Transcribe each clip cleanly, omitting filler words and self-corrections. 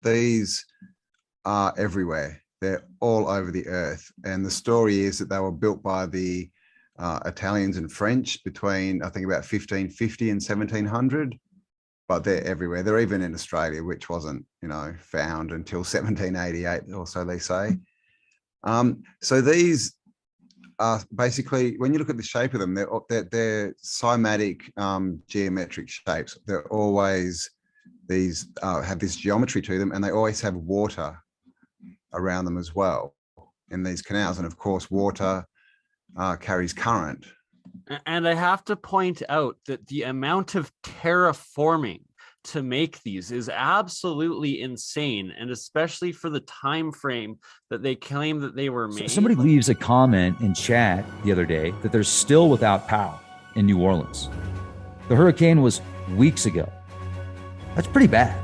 these are everywhere. They're all over the earth. And the story is that they were built by the Italians and French between, I think, about 1550 and 1700. But they're everywhere. They're even in Australia, which wasn't, found until 1788 or so, they say. So these are basically, when you look at the shape of them, they're cymatic geometric shapes. They're always these have this geometry to them, and they always have water around them as well in these canals. And of course, water carries current. And I have to point out that the amount of terraforming to make these is absolutely insane, and especially for the time frame that they claim that they were made. Somebody leaves a comment in chat the other day that they're still without power in New Orleans. The hurricane was weeks ago. That's pretty bad.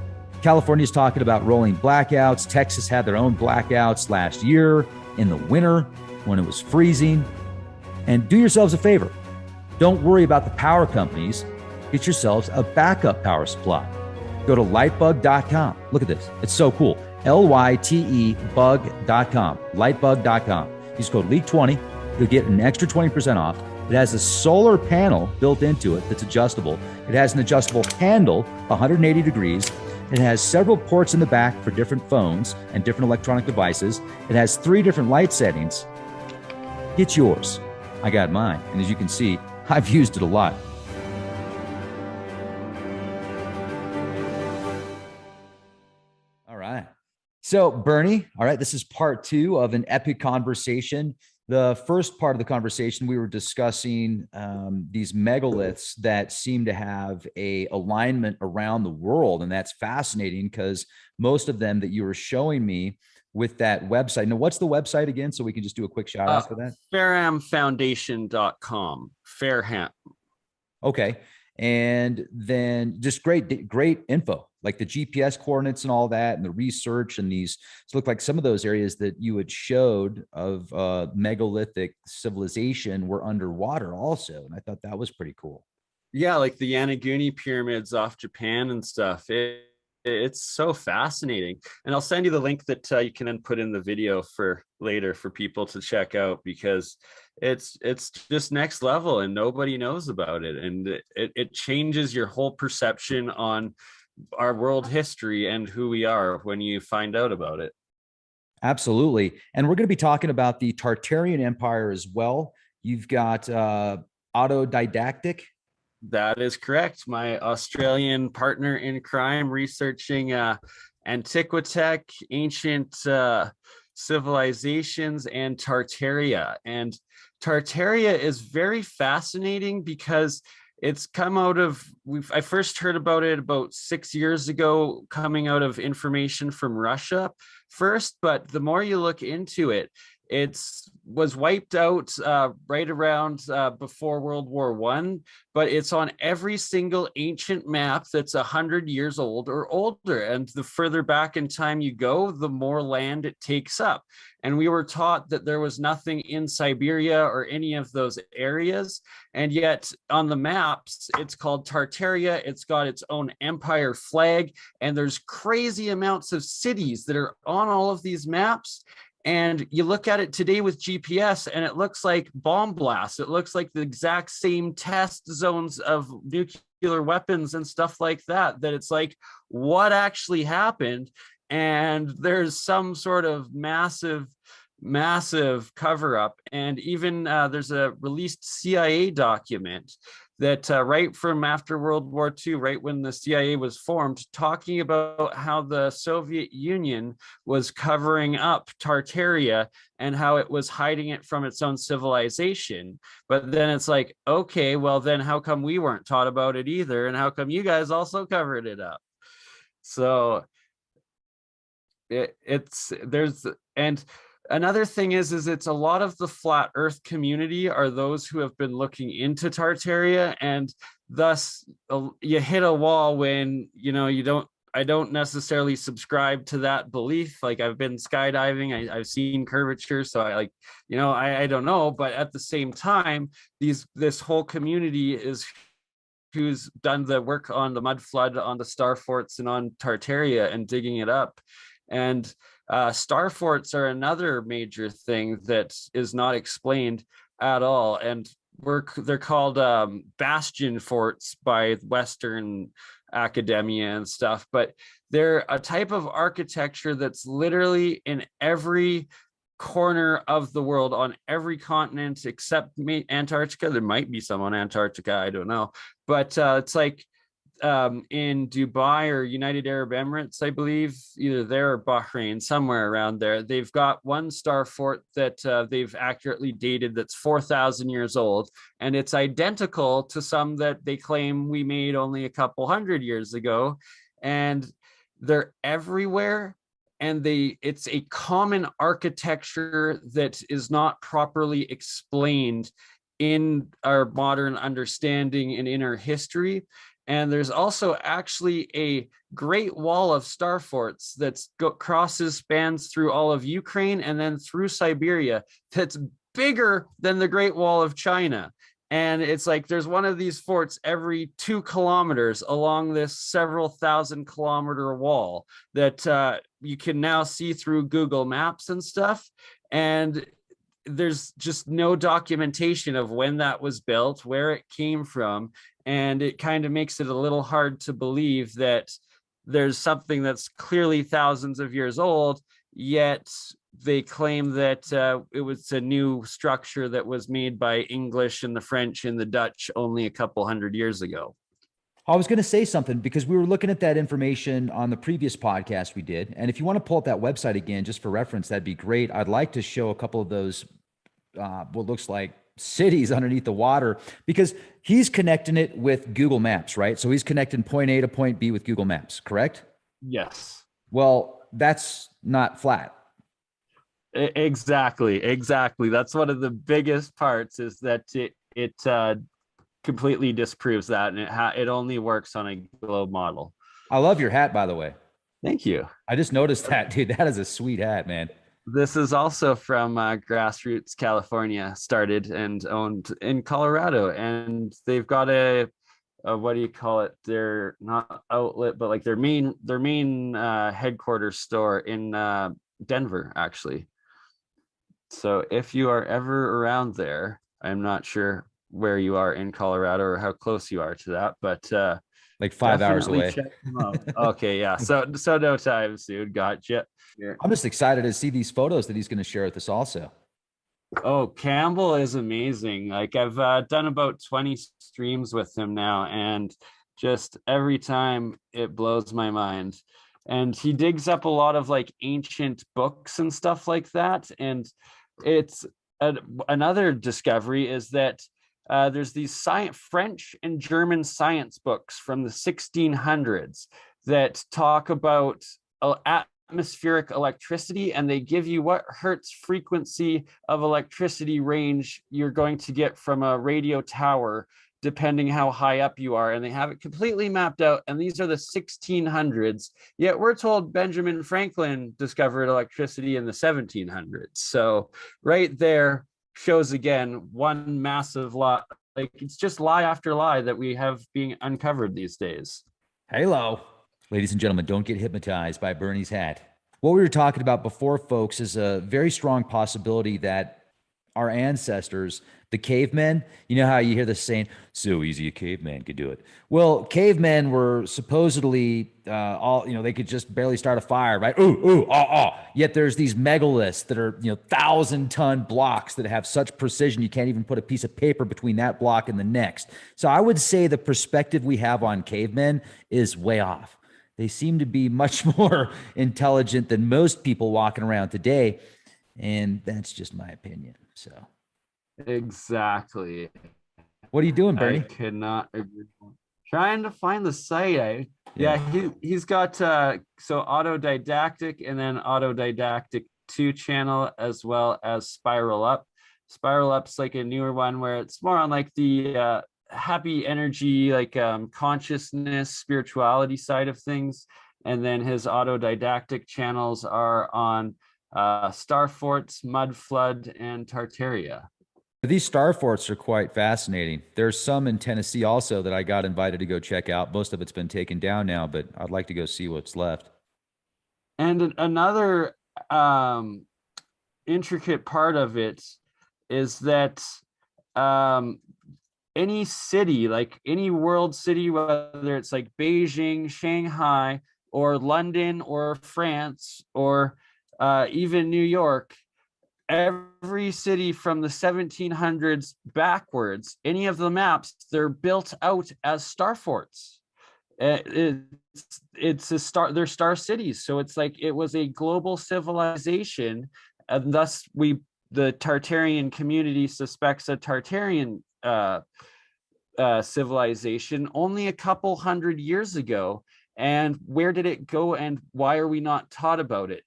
California's talking about rolling blackouts. Texas had their own blackouts last year in the winter when it was freezing. And do yourselves a favor. Don't worry about the power companies. Get yourselves a backup power supply. Go to lightbug.com. Look at this. It's so cool. LYTE bug.com. Lightbug.com. Use code LEAK20. You'll get an extra 20% off. It has a solar panel built into it that's adjustable. It has an adjustable handle, 180 degrees. It has several ports in the back for different phones and different electronic devices. It has 3 different light settings. Get yours. I got mine. And as you can see, I've used it a lot. All right. So Bernie, all right, this is part 2 of an epic conversation. The first part of the conversation, we were discussing these megaliths that seem to have a alignment around the world. And that's fascinating because most of them that you were showing me with that website. Now, what's the website again? So we can just do a quick shout out for that. FairhamFoundation.com. Fairham. Okay. And then just great info, like the GPS coordinates and all that, and the research, and these look like some of those areas that you had showed of megalithic civilization were underwater also. And I thought that was pretty cool. Yeah, like the Yanaguni pyramids off Japan and stuff. It's so fascinating. And I'll send you the link that you can then put in the video for later for people to check out, because it's just next level and nobody knows about it. And it changes your whole perception on our world history and who we are when you find out about it. Absolutely. And we're going to be talking about the Tartarian Empire as well. You've got Auto-Didactic. That is correct. My Australian partner in crime researching Antiqua Tech, ancient civilizations, and Tartaria. And Tartaria is very fascinating because it's come out of, I first heard about it about 6 years ago, coming out of information from Russia first, but the more you look into it, it was wiped out right around before World War I, but it's on every single ancient map that's 100 years old or older. And the further back in time you go, the more land it takes up. And we were taught that there was nothing in Siberia or any of those areas. And yet on the maps, it's called Tartaria. It's got its own empire flag. And there's crazy amounts of cities that are on all of these maps. And you look at it today with GPS and it looks like bomb blasts. It looks like the exact same test zones of nuclear weapons and stuff like that, that it's like, what actually happened? And there's some sort of massive cover up. And even there's a released CIA document that right from after World War II, right when the CIA was formed, talking about how the Soviet Union was covering up Tartaria and how it was hiding it from its own civilization. But then it's like, okay, well then how come we weren't taught about it either? And how come you guys also covered it up? So another thing is it's a lot of the flat earth community are those who have been looking into Tartaria, and thus you hit a wall when, I don't necessarily subscribe to that belief. Like, I've been skydiving, I've seen curvature, so I don't know. But at the same time, this whole community is who's done the work on the mud flood, on the star forts, and on Tartaria and digging it up. And star forts are another major thing that is not explained at all. And they're called bastion forts by Western academia and stuff, but they're a type of architecture that's literally in every corner of the world, on every continent except Antarctica. There might be some on Antarctica, I don't know, but it's like in Dubai or United Arab Emirates, I believe, either there or Bahrain, somewhere around there, they've got one star fort that they've accurately dated that's 4,000 years old, and it's identical to some that they claim we made only a couple hundred years ago. And they're everywhere, and it's a common architecture that is not properly explained in our modern understanding and in our history. And there's also actually a Great Wall of star forts that spans through all of Ukraine and then through Siberia, that's bigger than the Great Wall of China. And it's like there's one of these forts every 2 kilometers along this several thousand kilometer wall that you can now see through Google Maps and stuff. And there's just no documentation of when that was built, where it came from. And it kind of makes it a little hard to believe that there's something that's clearly thousands of years old, yet they claim that it was a new structure that was made by English and the French and the Dutch only a couple hundred years ago. I was going to say something because we were looking at that information on the previous podcast we did. And if you want to pull up that website again, just for reference, that'd be great. I'd like to show a couple of those, what looks like cities underneath the water, because he's connecting it with Google Maps, right? So he's connecting point A to point B with Google Maps, correct? Yes. Well, that's not flat. Exactly. That's one of the biggest parts, is that it completely disproves that, and it only works on a globe model. I love your hat, by the way. Thank you. I just noticed that, dude. That is a sweet hat, man. This is also from Grassroots, California, started and owned in Colorado, and they've got a what do you call it? They're not outlet, but like their main headquarters store in Denver, actually. So if you are ever around there, I'm not sure where you are in Colorado or how close you are to that, but like 5 hours away. Okay, yeah. So no time soon. Gotcha. I'm just excited to see these photos that he's going to share with us also. Oh, Cambell is amazing. Like I've done about 20 streams with him now, and just every time it blows my mind. And he digs up a lot of like ancient books and stuff like that. And it's another discovery is that there's these French and German science books from the 1600s that talk about atmospheric electricity, and they give you what hertz frequency of electricity range you're going to get from a radio tower, depending how high up you are. And they have it completely mapped out. And these are the 1600s. Yet we're told Benjamin Franklin discovered electricity in the 1700s. So right there shows again one massive lie. Like it's just lie after lie that we have being uncovered these days. Hello. Ladies and gentlemen, don't get hypnotized by Bernie's hat. What we were talking about before, folks, is a very strong possibility that our ancestors, the cavemen, you know how you hear this saying, so easy a caveman could do it. Well, cavemen were supposedly they could just barely start a fire, right? Yet there's these megaliths that are, 1,000-ton blocks that have such precision you can't even put a piece of paper between that block and the next. So I would say the perspective we have on cavemen is way off. They seem to be much more intelligent than most people walking around today. And that's just my opinion. So exactly. What are you doing, Bernie? I could not agree more. Trying to find the site. He's got so Auto-Didactic and then Auto-Didactic 2 channel, as well as Spiral Up. Spiral Up's like a newer one where it's more on like the happy energy, like consciousness, spirituality side of things. And then his Auto-Didactic channels are on Star Forts, Mud Flood, and Tartaria. These star forts are quite fascinating. There's some in Tennessee also that I got invited to go check out. Most of it's been taken down now, but I'd like to go see what's left. And another intricate part of it is that any city, like any world city, whether it's like Beijing, Shanghai, or London, or France, or even New York, every city from the 1700s backwards, any of the maps, they're built out as star forts. It's a star, they're star cities. So it's like it was a global civilization, and thus the Tartarian community suspects a Tartarian civilization only a couple hundred years ago. And where did it go, and why are we not taught about it?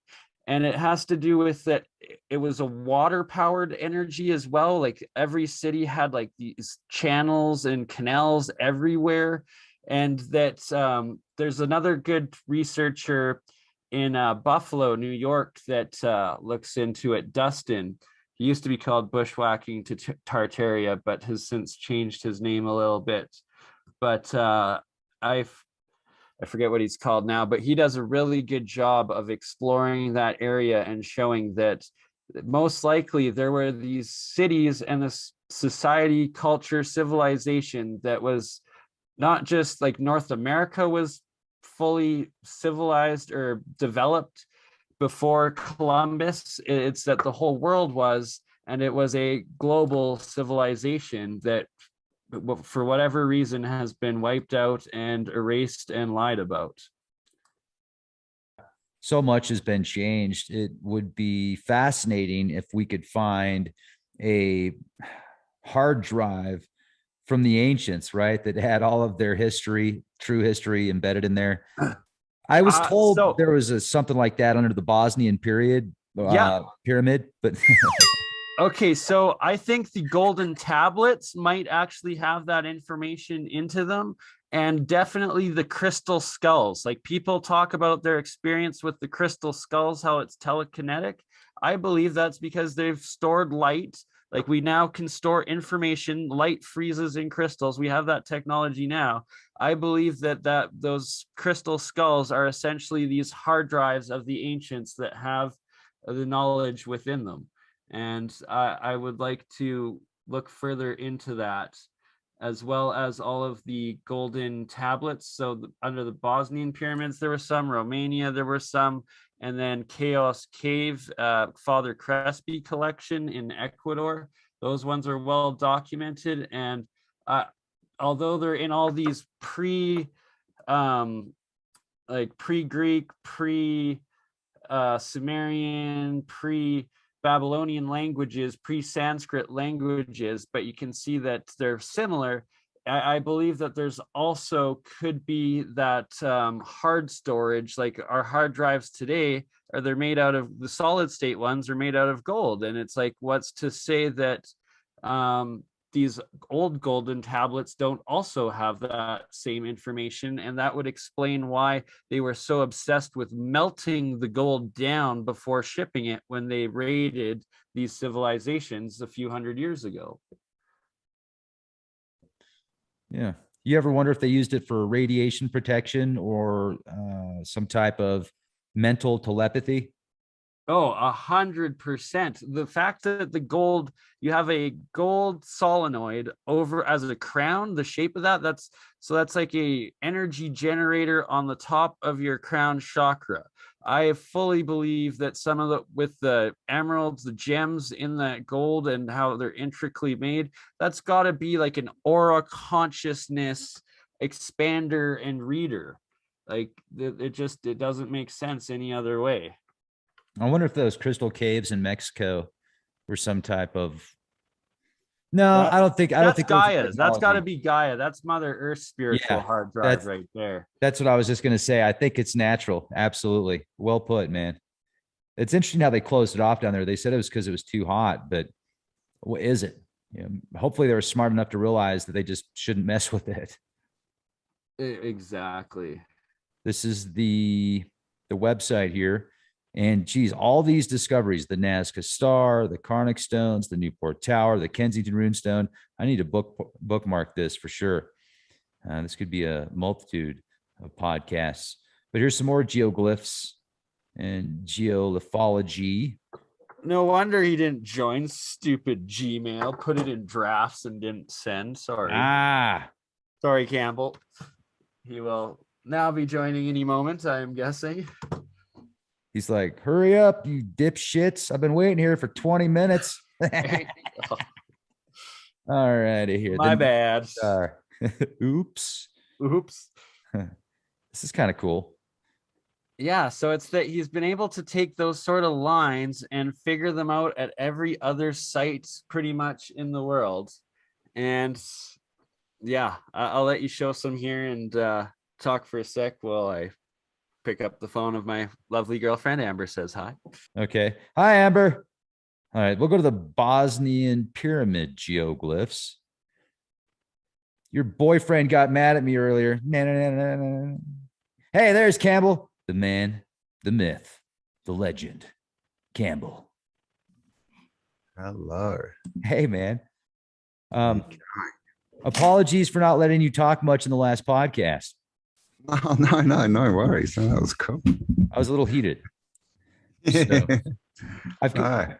And it has to do with that it was a water powered energy as well. Like every city had like these channels and canals everywhere. And that there's another good researcher in Buffalo, New York, that looks into it, Dustin. He used to be called Bushwhacking to Tartaria, but has since changed his name a little bit. But I forget what he's called now, but he does a really good job of exploring that area and showing that most likely there were these cities and this society, culture, civilization that was not just like North America was fully civilized or developed before Columbus. It's that the whole world was, and it was a global civilization that for whatever reason has been wiped out and erased and lied about. So much has been changed. It would be fascinating if we could find a hard drive from the ancients, right, that had all of their history, true history embedded in there. I was told there was something like that under the Bosnian pyramid, but okay, so I think the golden tablets might actually have that information into them, and definitely the crystal skulls. Like people talk about their experience with the crystal skulls, how it's telekinetic. I believe that's because they've stored light. Like we now can store information, light freezes in crystals. We have that technology now. I believe that those crystal skulls are essentially these hard drives of the ancients that have the knowledge within them. And I would like to look further into that, as well as all of the golden tablets. So under the Bosnian pyramids, there were some, Romania, there were some, and then Chaos Cave, Father Crespi collection in Ecuador. Those ones are well documented. And although they're in all these pre-Greek, pre-Sumerian, pre-Babylonian languages, pre-Sanskrit languages, but you can see that they're similar. I believe that there's also could be that hard storage, like our hard drives today, they're made out of the solid state ones are made out of gold. And it's like, what's to say that these old golden tablets don't also have that same information? And that would explain why they were so obsessed with melting the gold down before shipping it when they raided these civilizations a few hundred years ago. Yeah. You ever wonder if they used it for radiation protection or some type of mental telepathy? Oh, 100%. The fact that the gold, you have a gold solenoid over as a crown, the shape of that's like a energy generator on the top of your crown chakra. I fully believe that some of with the emeralds, the gems in that gold and how they're intricately made, that's got to be like an aura consciousness expander and reader. Like it doesn't make sense any other way. I wonder if those crystal caves in Mexico were some type of. No, I don't think Gaia. That's got to be Gaia. That's Mother Earth's spiritual hard drive right there. That's what I was just going to say. I think it's natural. Absolutely. Well put, man. It's interesting how they closed it off down there. They said it was because it was too hot, but what is it? You know, hopefully they were smart enough to realize that they just shouldn't mess with it. Exactly. This is the website here. And geez, all these discoveries, the Nazca Star, the Carnac Stones, the Newport Tower, the Kensington Runestone. I need to bookmark this for sure. This could be a multitude of podcasts. But here's some more geoglyphs and geolithology. No wonder he didn't join. Stupid Gmail. Put it in drafts and didn't send. Sorry. Sorry, Campbell. He will now be joining any moment, I am guessing. He's like, hurry up, you dipshits. I've been waiting here for 20 minutes. All righty here. My bad. Oops. This is kind of cool. Yeah, so it's that he's been able to take those sort of lines and figure them out at every other site pretty much in the world. And yeah, I'll let you show some here and talk for a sec while I pick up the phone of my lovely girlfriend. Amber says hi. Okay. Hi, Amber. All right, we'll go to the Bosnian Pyramid geoglyphs. Your boyfriend got mad at me earlier. Hey, there's Campbell. The man, the myth, the legend, Campbell. Hello. Hey, man. Apologies for not letting you talk much in the last podcast. Oh, no worries. No, that was cool. I was a little heated. So, I've got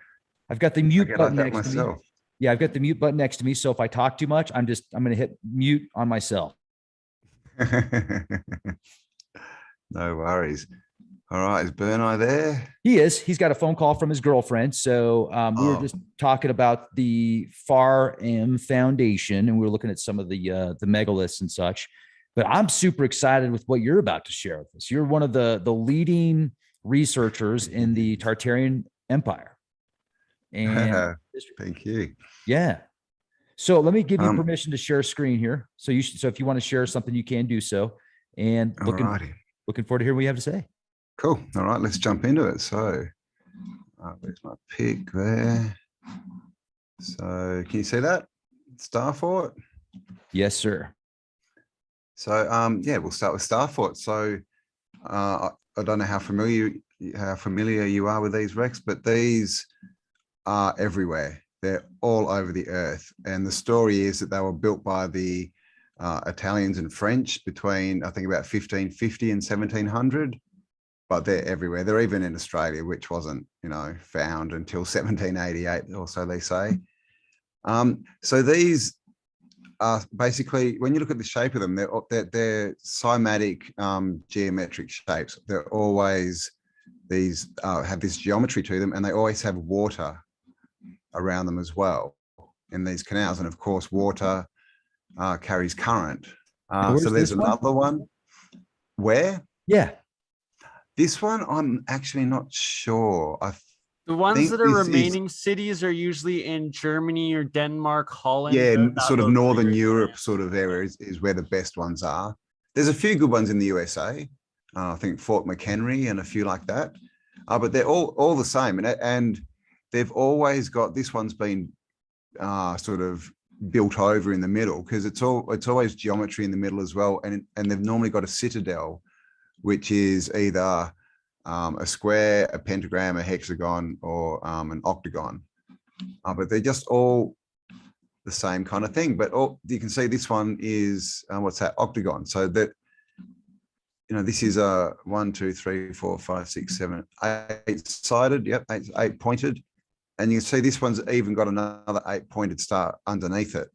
the mute button next to me. Yeah, I've got the mute button next to me. So if I talk too much, I'm going to hit mute on myself. No worries. All right. Is BurnEye there? He is. He's got a phone call from his girlfriend. So we were just talking about the FAR-M Foundation, and we were looking at some of the megaliths and such. But I'm super excited with what you're about to share with us. You're one of the leading researchers in the Tartarian Empire. And thank you. Yeah. So let me give you permission to share screen here. So if you want to share something, you can do so. And looking forward to hearing what you have to say. Cool. All right, let's jump into it. So where's my pick there? So can you see that? Starfort? Yes, sir. So yeah, we'll start with Starfort. So I don't know how familiar you are with these wrecks, but these are everywhere. They're all over the earth. And the story is that they were built by the Italians and French between, I think, about 1550 and 1700, but they're everywhere. They're even in Australia, which wasn't, found until 1788 or so, they say. So these are basically, when you look at the shape of them, they're cymatic geometric shapes. They're always, these have this geometry to them, and they always have water around them as well in these canals. And of course, water carries current. So there's another one. Where? Yeah. This one, I'm actually not sure. The ones that are remaining cities are usually in Germany or Denmark, Holland. Yeah, sort of Northern Europe sort of area is where the best ones are. There's a few good ones in the USA. I think Fort McHenry and a few like that. But they're all the same. And they've always got, this one's been sort of built over in the middle, because it's always geometry in the middle as well. And they've normally got a citadel, which is either a square, a pentagram, a hexagon, or an octagon. But they're just all the same kind of thing. But you can see this one is, what's that, octagon. So that, this is a 1, 2, 3, 4, 5, 6, 7, 8 sided. Yep, eight pointed. And you can see this one's even got another 8 pointed star underneath it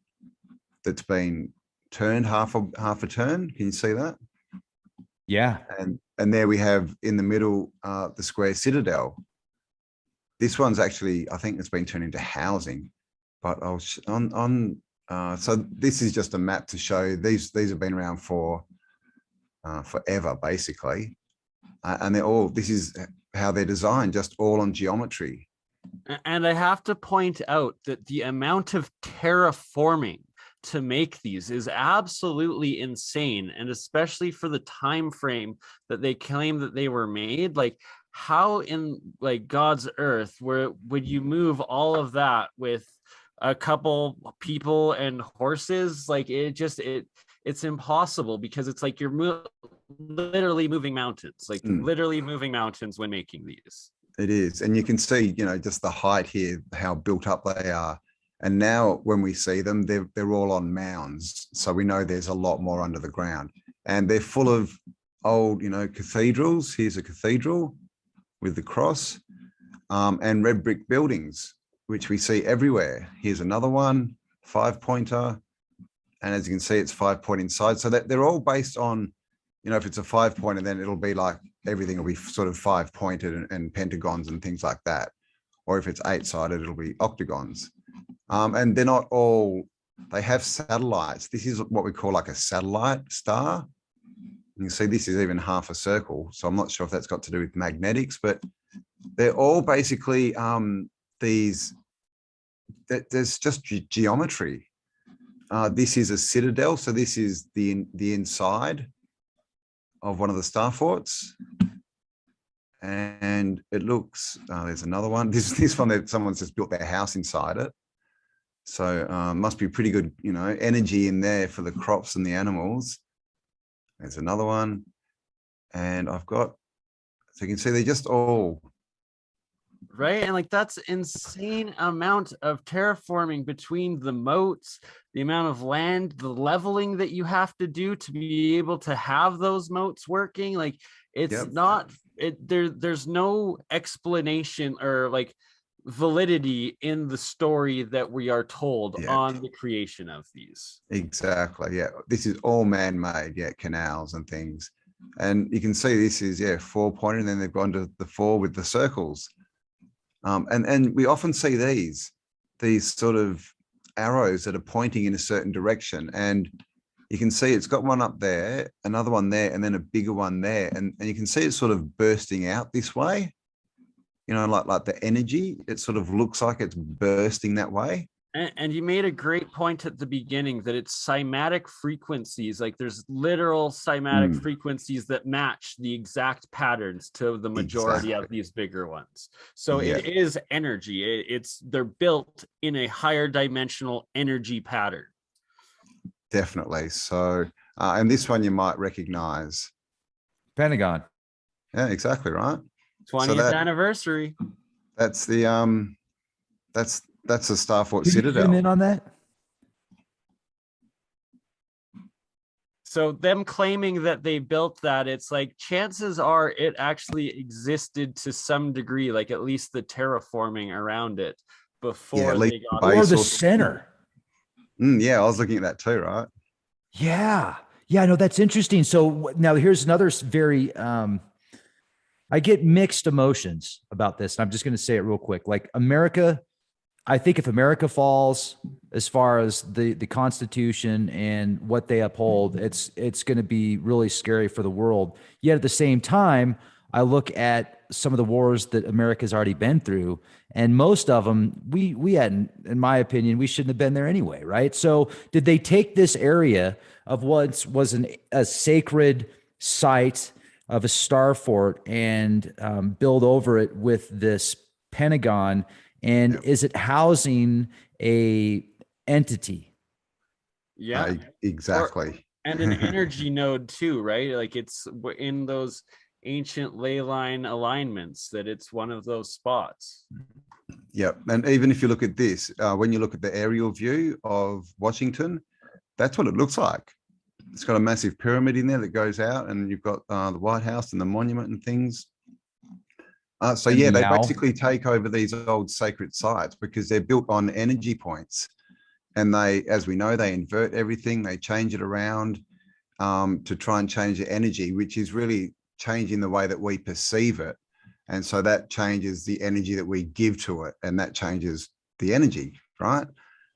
that's been turned half a turn. Can you see that? Yeah. And there we have in the middle the square citadel. This one's actually, I think it's been turned into housing. But so this is just a map to show these have been around for forever, basically. And this is how they're designed, just all on geometry. And I have to point out that the amount of terraforming to make these is absolutely insane, and especially for the time frame that they claim that they were made. Like, how in God's earth would you move all of that with a couple people and horses? Like, it's impossible, because it's like you're literally moving mountains, literally moving mountains when making these. It is. And you can see, just the height here, how built up they are. And now when we see them, they're all on mounds. So we know there's a lot more under the ground. And they're full of old, cathedrals. Here's a cathedral with the cross, and red brick buildings, which we see everywhere. Here's another one, 5-pointer. And as you can see, it's 5-point inside. So that they're all based on, if it's a 5-pointer, then it'll be like everything will be sort of 5-pointed and pentagons and things like that. Or if it's 8-sided, it'll be octagons. And they're not all, they have satellites. This is what we call like a satellite star. You can see this is even half a circle. So I'm not sure if that's got to do with magnetics, but they're all basically there's just geometry. This is a citadel. So this is the inside of one of the star forts. And it looks, there's another one. This one that someone's just built their house inside it. So must be pretty good, energy in there for the crops and the animals. There's another one. And I've got, so you can see they're just all. Right. And like that's insane amount of terraforming between the moats, the amount of land, the leveling that you have to do to be able to have those moats working. Like it's not, there's no explanation or like validity in the story that we are told on the creation of these. Exactly. Yeah. This is all man-made. Yeah. Canals and things. And you can see this is, 4-pointer, and then they've gone to the 4 with the circles. And we often see these sort of arrows that are pointing in a certain direction. And you can see it's got one up there, another one there, and then a bigger one there. And you can see it's sort of bursting out this way. Like the energy, it sort of looks like it's bursting that way. And you made a great point at the beginning that it's cymatic frequencies. Like there's literal cymatic frequencies that match the exact patterns to the majority of these bigger ones. So it is energy. They're built in a higher dimensional energy pattern. Definitely. So, and this one you might recognize. Pentagon. Yeah, exactly right. 20th anniversary. That's the that's the Star Fort Citadel. Zoom in on that. So them claiming that they built that, it's like chances are it actually existed to some degree, like at least the terraforming around it before they got or the center. Yeah, I was looking at that too, right? Yeah. No, that's interesting. So now here's another very I get mixed emotions about this. And I'm just going to say it real quick. Like America, I think if America falls as far as the Constitution and what they uphold, it's going to be really scary for the world. Yet at the same time, I look at some of the wars that America's already been through, and most of them we hadn't, in my opinion, we shouldn't have been there anyway, right? So did they take this area of what was a sacred site of a star fort and build over it with this Pentagon? And is it housing a entity? Yeah, exactly. And an energy node too, right? Like it's in those ancient ley line alignments that it's one of those spots. Yep. And even if you look at this, when you look at the aerial view of Washington, that's what it looks like. It's got a massive pyramid in there that goes out, and you've got the White House and the monument and things. So yeah, they basically take over these old sacred sites because they're built on energy points, and they, as we know, they invert everything. They change it around to try and change the energy, which is really changing the way that we perceive it. And so that changes the energy that we give to it, and that changes the energy, right?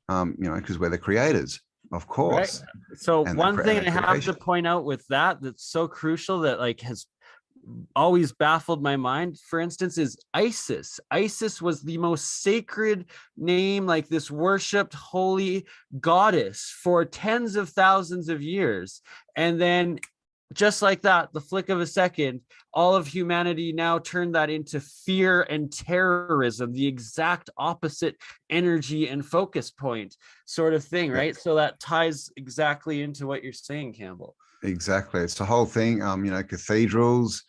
Because we're the creators, of course. Right. So one thing I have to point out with that's so crucial that like has always baffled my mind, for instance, is Isis. Isis was the most sacred name, like this worshipped holy goddess for tens of thousands of years. And then just like that, the flick of a second, all of humanity now turned that into fear and terrorism, the exact opposite energy and focus point sort of thing, right? So that ties exactly into what you're saying, Campbell. Exactly. It's the whole thing, cathedrals,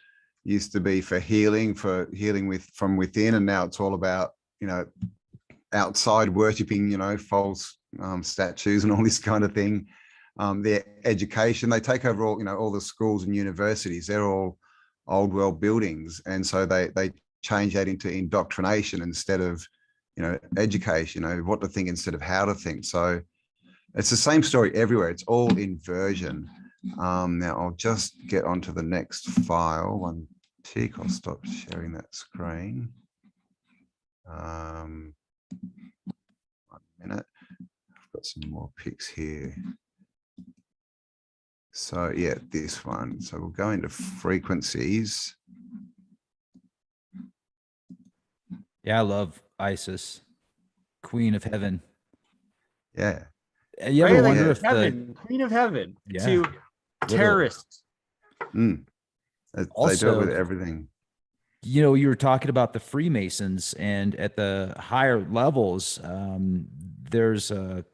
used to be for healing from within, and now it's all about, you know, outside worshipping, you know, false statues and all this kind of thing. Their education, they take over all, you know, all the schools and universities. They're all old world buildings, and so they change that into indoctrination instead of, you know, education, you know, what to think instead of how to think. So it's the same story everywhere. It's all inversion. Now I'll just get onto the next file. One tick. I'll stop sharing that screen. 1 minute. I've got some more pics here. So yeah, this one. So we'll go into frequencies. Yeah, I love Isis, Queen of Heaven. Yeah. You ever wonder if Heaven, Queen of Heaven, Yeah, to terrorists? They deal with everything. You know, you were talking about the Freemasons, and at the higher levels, there's a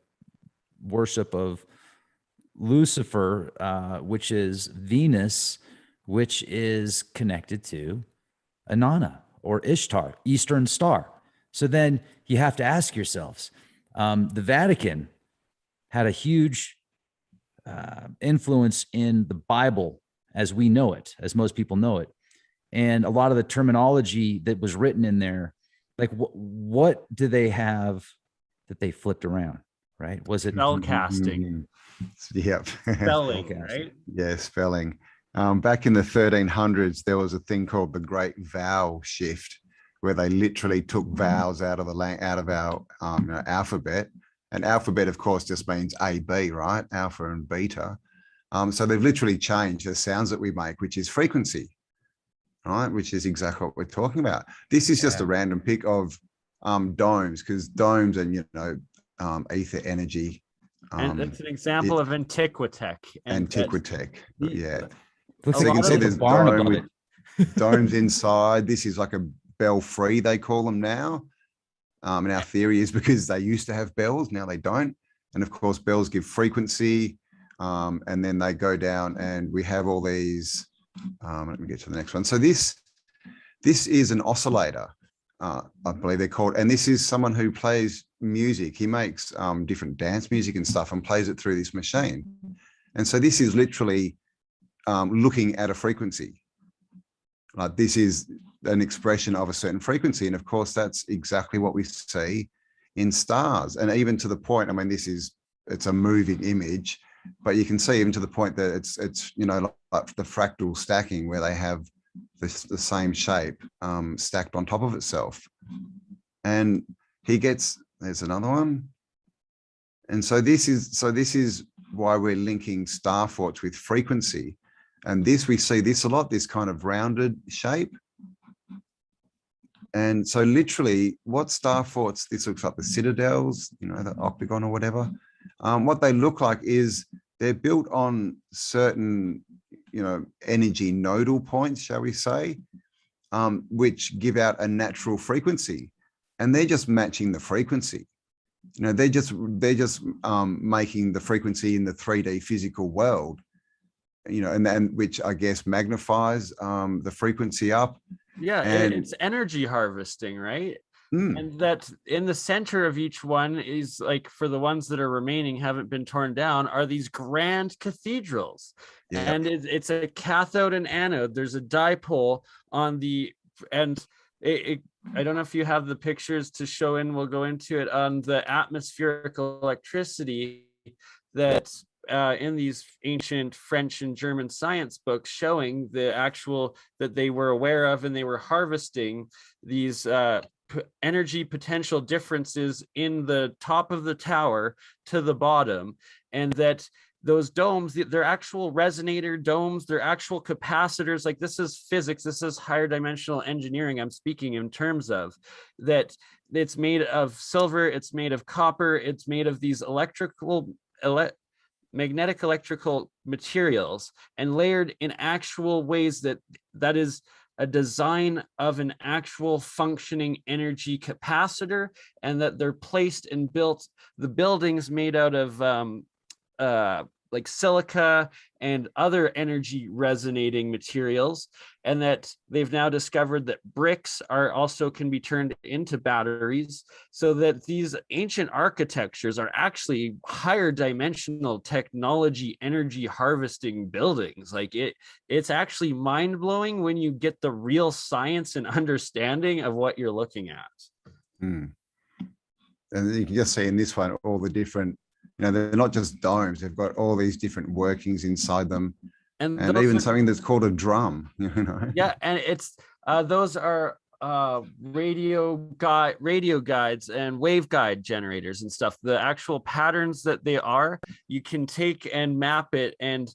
worship of Lucifer, which is Venus, which is connected to Inanna or Ishtar, Eastern Star. So then you have to ask yourselves, the Vatican had a huge influence in the Bible as we know it, as most people know it. And a lot of the terminology that was written in there, like what do they have that they flipped around, right? Was it Spell casting? Yep. Spelling, right? Yeah, spelling. Back in the 1300s, there was a thing called the Great Vowel Shift, where they literally took vowels out of our you know, alphabet. And alphabet, of course, just means A, B, right? Alpha and beta. So they've literally changed the sounds that we make, which is frequency, right? Which is exactly what we're talking about. This is just a random pic of domes, because domes and, you know, ether energy. And that's an example of Antiqua Tech. Antiqua Tech, yeah. Looks So you can see there's barn dome above with domes inside. This is like a belfry, they call them now. And our theory is because they used to have bells, now they don't. And of course, bells give frequency, and then they go down, and we have all these. Let me get to the next one. So this is an oscillator, I believe they're called. And this is someone who plays music. He makes different dance music and stuff and plays it through this machine. And so this is literally looking at a frequency. Like this is an expression of a certain frequency. And of course, that's exactly what we see in stars. And even to the point, I mean, it's a moving image, but you can see even to the point that it's you know, like the fractal stacking, where they have the same shape stacked on top of itself. And there's another one. And so this is why we're linking star forts with frequency. And we see this a lot, this kind of rounded shape. And so literally what star forts, this looks like the Citadels, you know, the octagon or whatever. What they look like is they're built on certain, you know, energy nodal points, shall we say, which give out a natural frequency. And they're just matching the frequency. You know, they're just making the frequency in the 3D physical world, you know, and then which I guess magnifies the frequency up. Yeah, and it's energy harvesting, right? Mm. And that in the center of each one is, like, for the ones that are remaining, haven't been torn down, are these grand cathedrals. Yep. And it's a cathode and anode. There's a dipole on the, and I don't know if you have the pictures to show in, we'll go into it, on the atmospheric electricity that in these ancient French and German science books, showing the actual that they were aware of, and they were harvesting these energy potential differences in the top of the tower to the bottom, and that those domes, they're actual resonator domes, they're actual capacitors. Like, this is physics, this is higher dimensional engineering I'm speaking in terms of, that it's made of silver, it's made of copper, it's made of these magnetic electrical materials, and layered in actual ways that is a design of an actual functioning energy capacitor, and that they're placed and built, the buildings made out of like silica and other energy resonating materials, and that they've now discovered that bricks are also can be turned into batteries, so that these ancient architectures are actually higher dimensional technology energy harvesting buildings. Like it's actually mind-blowing when you get the real science and understanding of what you're looking at. And you can just see in this one all the different, they're not just domes, they've got all these different workings inside them, and even something that's called a drum. Yeah, and it's those are radio guides and waveguide generators and stuff. The actual patterns that they are, you can take and map it, and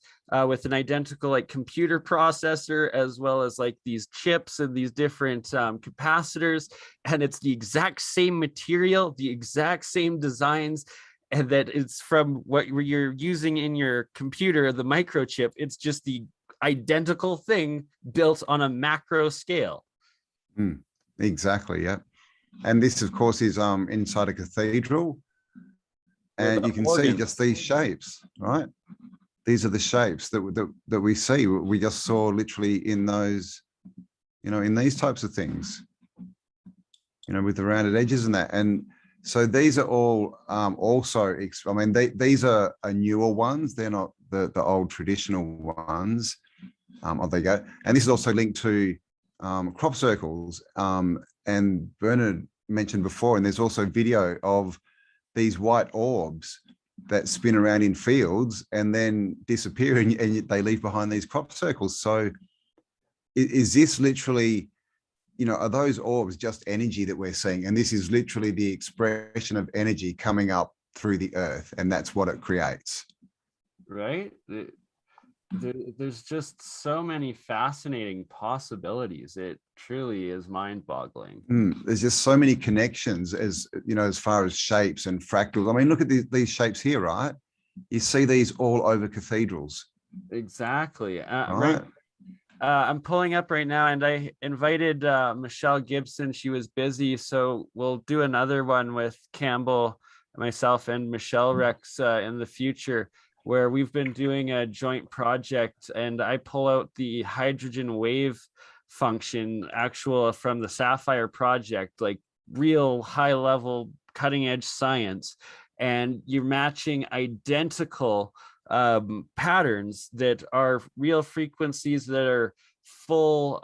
with an identical like computer processor, as well as like these chips and these different capacitors, and it's the exact same material, the exact same designs, and that it's from what you're using in your computer, the microchip. It's just the identical thing built on a macro scale. Exactly, yeah. And this, of course, is inside a cathedral, and you can see just these shapes, right? These are the shapes that we see. We just saw literally in those, in these types of things, with the rounded edges and that. And so these are all also, I mean, these are newer ones. They're not the old traditional ones. Oh, there you go. And this is also linked to crop circles. And Bernard mentioned before, and there's also video of these white orbs that spin around in fields and then disappear, and they leave behind these crop circles. So is this literally, are those orbs just energy that we're seeing? And this is literally the expression of energy coming up through the earth, and that's what it creates. Right? There's just so many fascinating possibilities. It truly is mind-boggling. There's just so many connections, as far as shapes and fractals. I mean, look at these shapes here, right? You see these all over cathedrals. Exactly. Right. I'm pulling up right now, and I invited Michelle Gibson. She was busy, so we'll do another one with Cambell, myself, and Michelle Rex in the future, where we've been doing a joint project, and I pull out the hydrogen wave function actual from the Sapphire project, like real high level cutting edge science, and you're matching identical patterns that are real frequencies that are full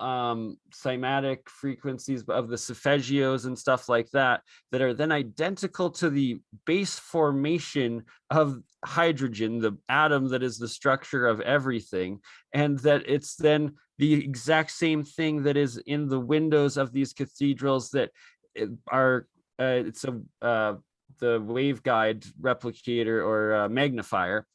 cymatic frequencies of the solfeggios and stuff like that, that are then identical to the base formation of hydrogen, the atom that is the structure of everything, and that it's then the exact same thing that is in the windows of these cathedrals that are the waveguide replicator or magnifier,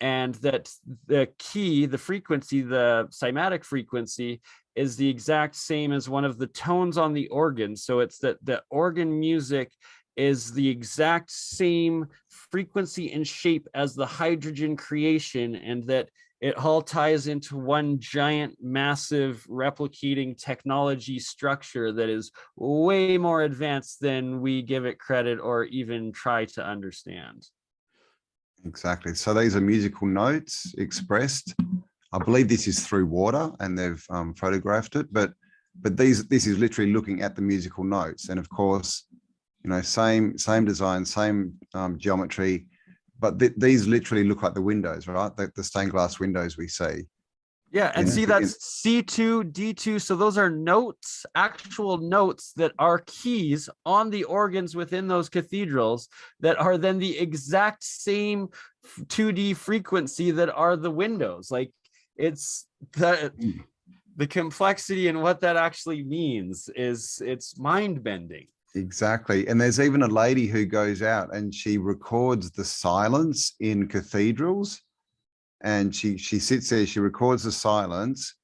and that the key, the frequency, the cymatic frequency is the exact same as one of the tones on the organ. So it's that the organ music is the exact same frequency and shape as the hydrogen creation, and that it all ties into one giant, massive replicating technology structure that is way more advanced than we give it credit or even try to understand. Exactly. So these are musical notes expressed. I believe this is through water, and they've photographed it. But this is literally looking at the musical notes, and of course, same design, same geometry. But these literally look like the windows, right? The stained glass windows we see. Yeah, and see, that's C2, D2. So those are notes, actual notes that are keys on the organs within those cathedrals that are then the exact same 2D frequency that are the windows. Like, it's the complexity and what that actually means it's mind-bending. Exactly. And there's even a lady who goes out and she records the silence in cathedrals. And she sits there, she records the silence,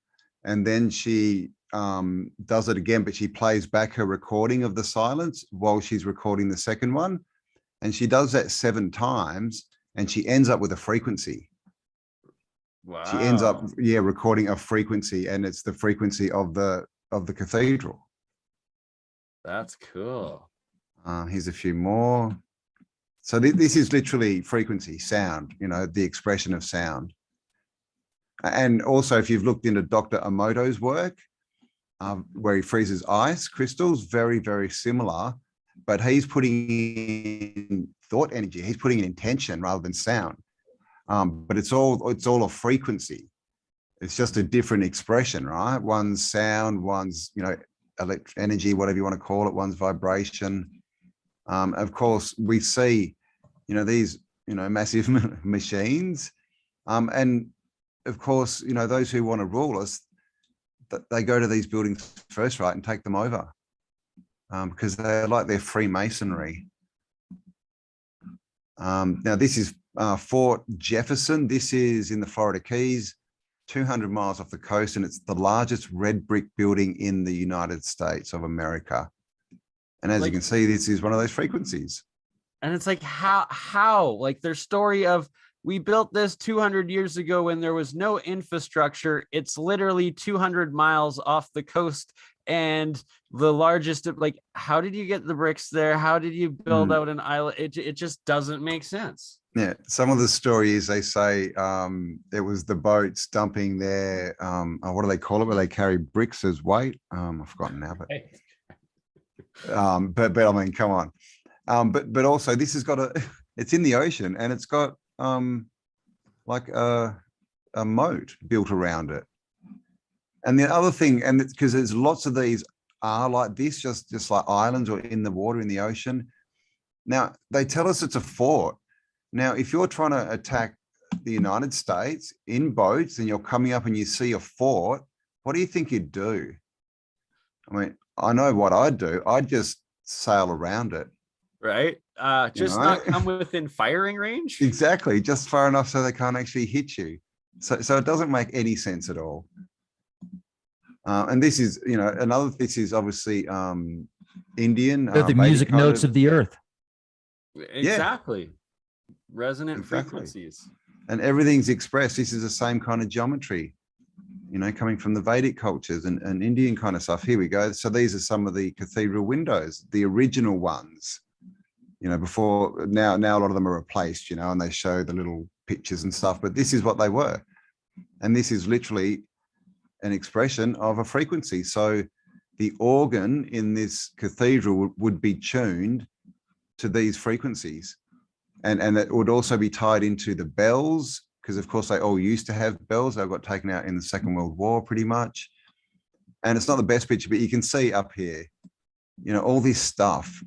and then she does it again, but she plays back her recording of the silence while she's recording the second one. And she does that 7 times, and she ends up with a frequency. Wow. She ends up, recording a frequency, and it's the frequency of the cathedral. That's cool. Here's a few more. So this is literally frequency, sound, the expression of sound. And also, if you've looked into Dr. Emoto's work, where he freezes ice crystals, very, very similar, but he's putting in thought energy. He's putting in intention rather than sound. But it's all a frequency. It's just a different expression, right? One's sound, one's, electric energy, whatever you want to call it, one's vibration. Of course, we see, these, massive machines. And of course, those who want to rule us, they go to these buildings first, right, and take them over, because they're like their Freemasonry. Now, this is Fort Jefferson. This is in the Florida Keys, 200 miles off the coast, and it's the largest red brick building in the United States of America. And as you can see, this is one of those frequencies. And it's like, how, like their story of, we built this 200 years ago when there was no infrastructure. It's literally 200 miles off the coast and the largest, like, how did you get the bricks there? How did you build out an island? It just doesn't make sense. Yeah, some of the stories, they say it was the boats dumping their, what do they call it, where they carry bricks as weight? I've forgotten now, but I mean, come on. But also this has got it's in the ocean, and it's got like a moat built around it. And the other thing, and because there's lots of these are like this, just like islands or in the water, in the ocean. Now, they tell us it's a fort. Now, if you're trying to attack the United States in boats and you're coming up and you see a fort, what do you think you'd do? I mean, I know what I'd do. I'd just sail around it. Right? Just not come within firing range? Exactly. Just far enough so they can't actually hit you. So it doesn't make any sense at all. And this is, this is obviously Indian. They're the music notes of the earth. Exactly. Yeah. Resonant exactly. Frequencies. And everything's expressed. This is the same kind of geometry, coming from the Vedic cultures and Indian kind of stuff. Here we go. So these are some of the cathedral windows, the original ones, before now a lot of them are replaced, and they show the little pictures and stuff, but this is what they were. And this is literally an expression of a frequency. So the organ in this cathedral would be tuned to these frequencies. And it would also be tied into the bells, because of course they all used to have bells. They got taken out in the Second World War pretty much. And it's not the best picture, but you can see up here, all this stuff,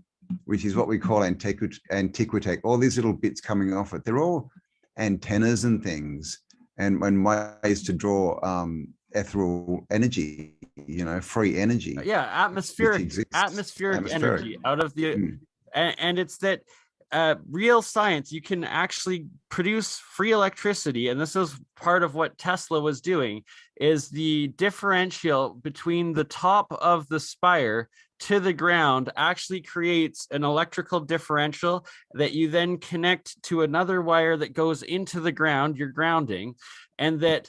which is what we call Antiqua Tech, all these little bits coming off it. They're all antennas and things, and ways to draw ethereal energy, free energy. Yeah, atmospheric energy out of the, and it's that real science. You can actually produce free electricity, and this is part of what Tesla was doing, is the differential between the top of the spire to the ground actually creates an electrical differential that you then connect to another wire that goes into the ground, your grounding, and that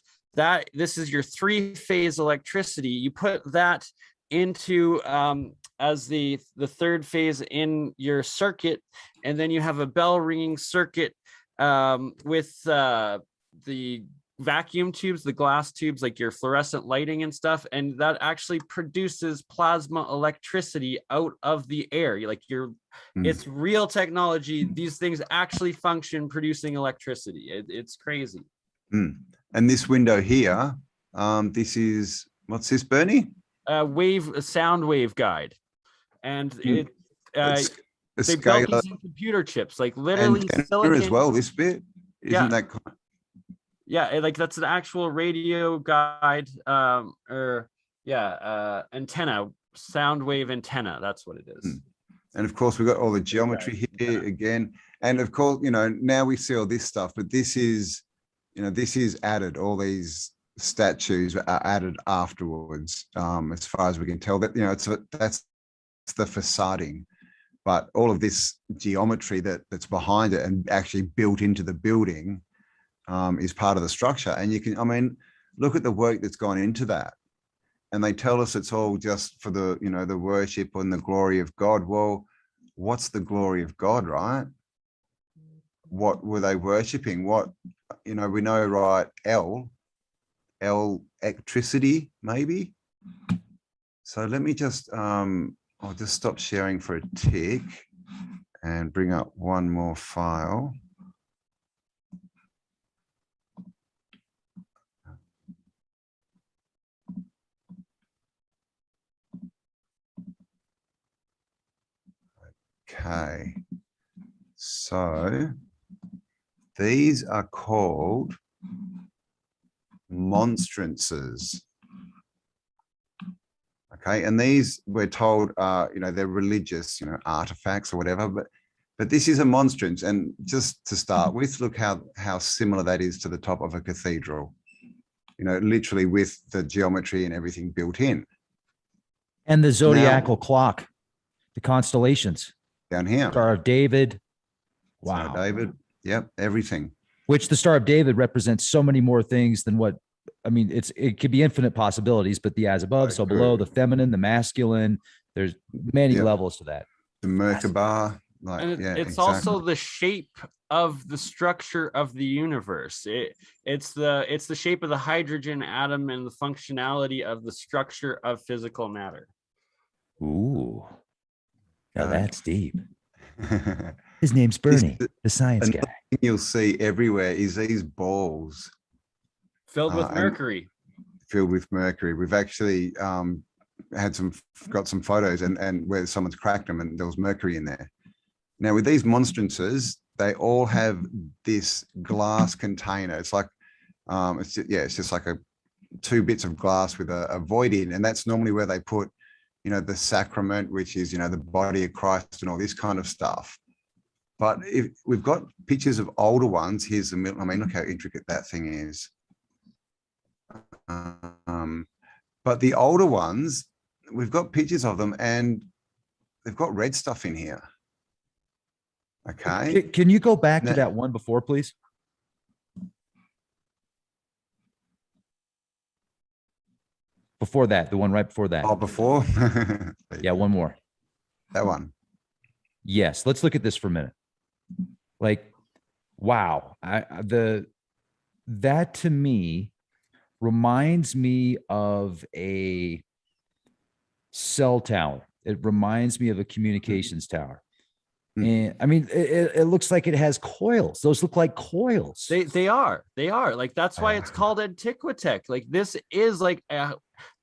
this is your 3-phase electricity. You put that into as the third phase in your circuit, and then you have a bell ringing circuit with the vacuum tubes, the glass tubes, like your fluorescent lighting and stuff, and that actually produces plasma electricity out of the air. Like it's real technology. These things actually function producing electricity. It's crazy. And this window here, this is, what's this, Bernie? A sound wave guide. And they built these in computer chips, like literally silicon as well. This bit, isn't that kind of... Yeah, like that's an actual radio guide, antenna, sound wave antenna. That's what it is. And of course, we've got all the geometry here again. And of course, now we see all this stuff, but this is, this is added. All these statues are added afterwards, as far as we can tell. That that's the facading, but all of this geometry that's behind it and actually built into the building is part of the structure. And you can, look at the work that's gone into that. And they tell us it's all just for the, the worship and the glory of God. Well, what's the glory of God, right? what were they worshipping? What, we know, right? Electricity, maybe. So let me just, I'll just stop sharing for a tick and bring up one more file. Okay, so these are called monstrances. Okay, and these we're told are, they're religious, artifacts or whatever, but this is a monstrance. And just to start with, look how similar that is to the top of a cathedral, literally with the geometry and everything built in. And the zodiacal clock, the constellations. Down here. Star of David. Wow. Star of David. Yep, everything. Which the Star of David represents so many more things than what, it could be infinite possibilities, but the as above, so below, the feminine, the masculine, there's many levels to that. The Merkaba. It's also the shape of the structure of the universe. It's the shape of the hydrogen atom and the functionality of the structure of physical matter. Ooh. Now that's deep. His name's BurnEye, the science guy. You'll see everywhere is these balls filled with mercury. Filled with mercury. We've actually got some photos and where someone's cracked them and there was mercury in there. Now with these monstrances, they all have this glass container. It's like it's just like two bits of glass with a void in, and that's normally where they put the sacrament, which is the body of Christ and all this kind of stuff. But if we've got pictures of older ones, here's the middle. Look how intricate that thing is. But the older ones, we've got pictures of them and they've got red stuff in here. Okay. Can you go back to that one before, please? Before that, the one right before that. Oh, before? Yeah, one more. That one. Yes. Let's look at this for a minute. Like, wow. That to me reminds me of a cell tower. It reminds me of a communications tower. And it looks like it has coils. Those look like coils. They are. Like, that's why it's called Antiqua Tech. Like, this is like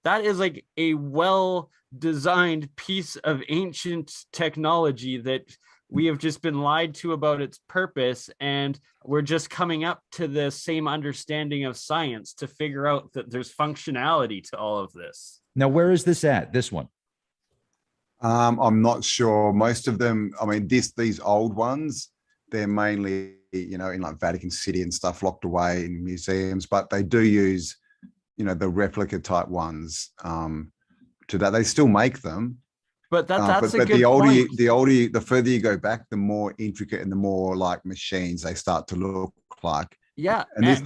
that is like a well-designed piece of ancient technology that we have just been lied to about its purpose, and we're just coming up to the same understanding of science to figure out that there's functionality to all of this. Now, where is this at? This one? I'm not sure. Most of them, these old ones, they're mainly, in like Vatican City and stuff, locked away in museums, but they do use, the replica type ones today. They still make them. But that's a good the point. The further you go back, the more intricate and the more like machines they start to look like. Yeah. And it's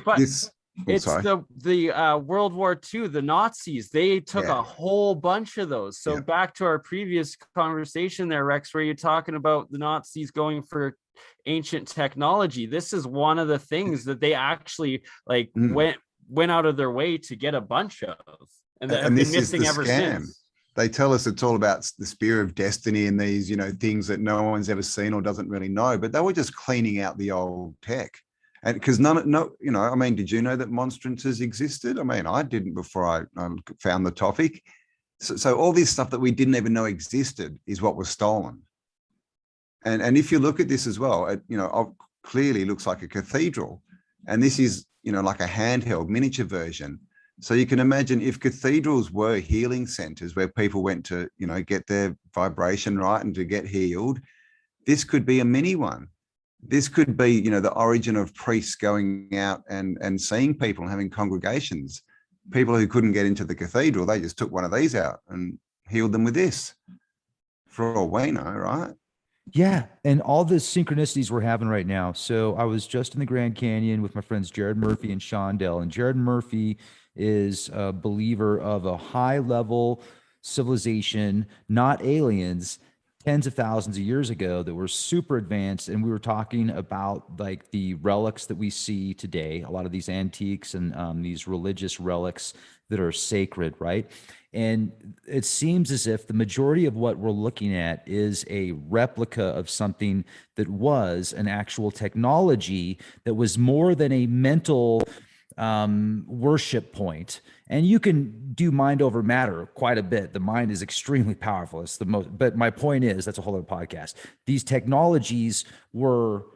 the World War II, the Nazis, they took a whole bunch of those. So back to our previous conversation there, Rex, where you're talking about the Nazis going for ancient technology. This is one of the things that they actually went out of their way to get a bunch of, and that have been missing ever since. They tell us it's all about the spear of destiny and these, things that no one's ever seen or doesn't really know, but they were just cleaning out the old tech. And because did you know that monstrances existed? I didn't before I found the topic. So all this stuff that we didn't even know existed is what was stolen. And if you look at this as well, it clearly looks like a cathedral. And this is, like a handheld miniature version. So you can imagine if cathedrals were healing centers where people went to, get their vibration right and to get healed, this could be a mini one. This could be, the origin of priests going out and seeing people and having congregations. People who couldn't get into the cathedral, they just took one of these out and healed them with this. For all we know, right? Yeah. And all the synchronicities we're having right now. So I was just in the Grand Canyon with my friends Jared Murphy and Sean Dell. And Jared Murphy is a believer of a high level civilization, not aliens, tens of thousands of years ago that were super advanced. And we were talking about like the relics that we see today, a lot of these antiques and these religious relics that are sacred, right? And it seems as if the majority of what we're looking at is a replica of something that was an actual technology that was more than a mental worship point. And you can do mind over matter quite a bit. The mind is extremely powerful. It's the most, but my point is, that's a whole other podcast. These technologies were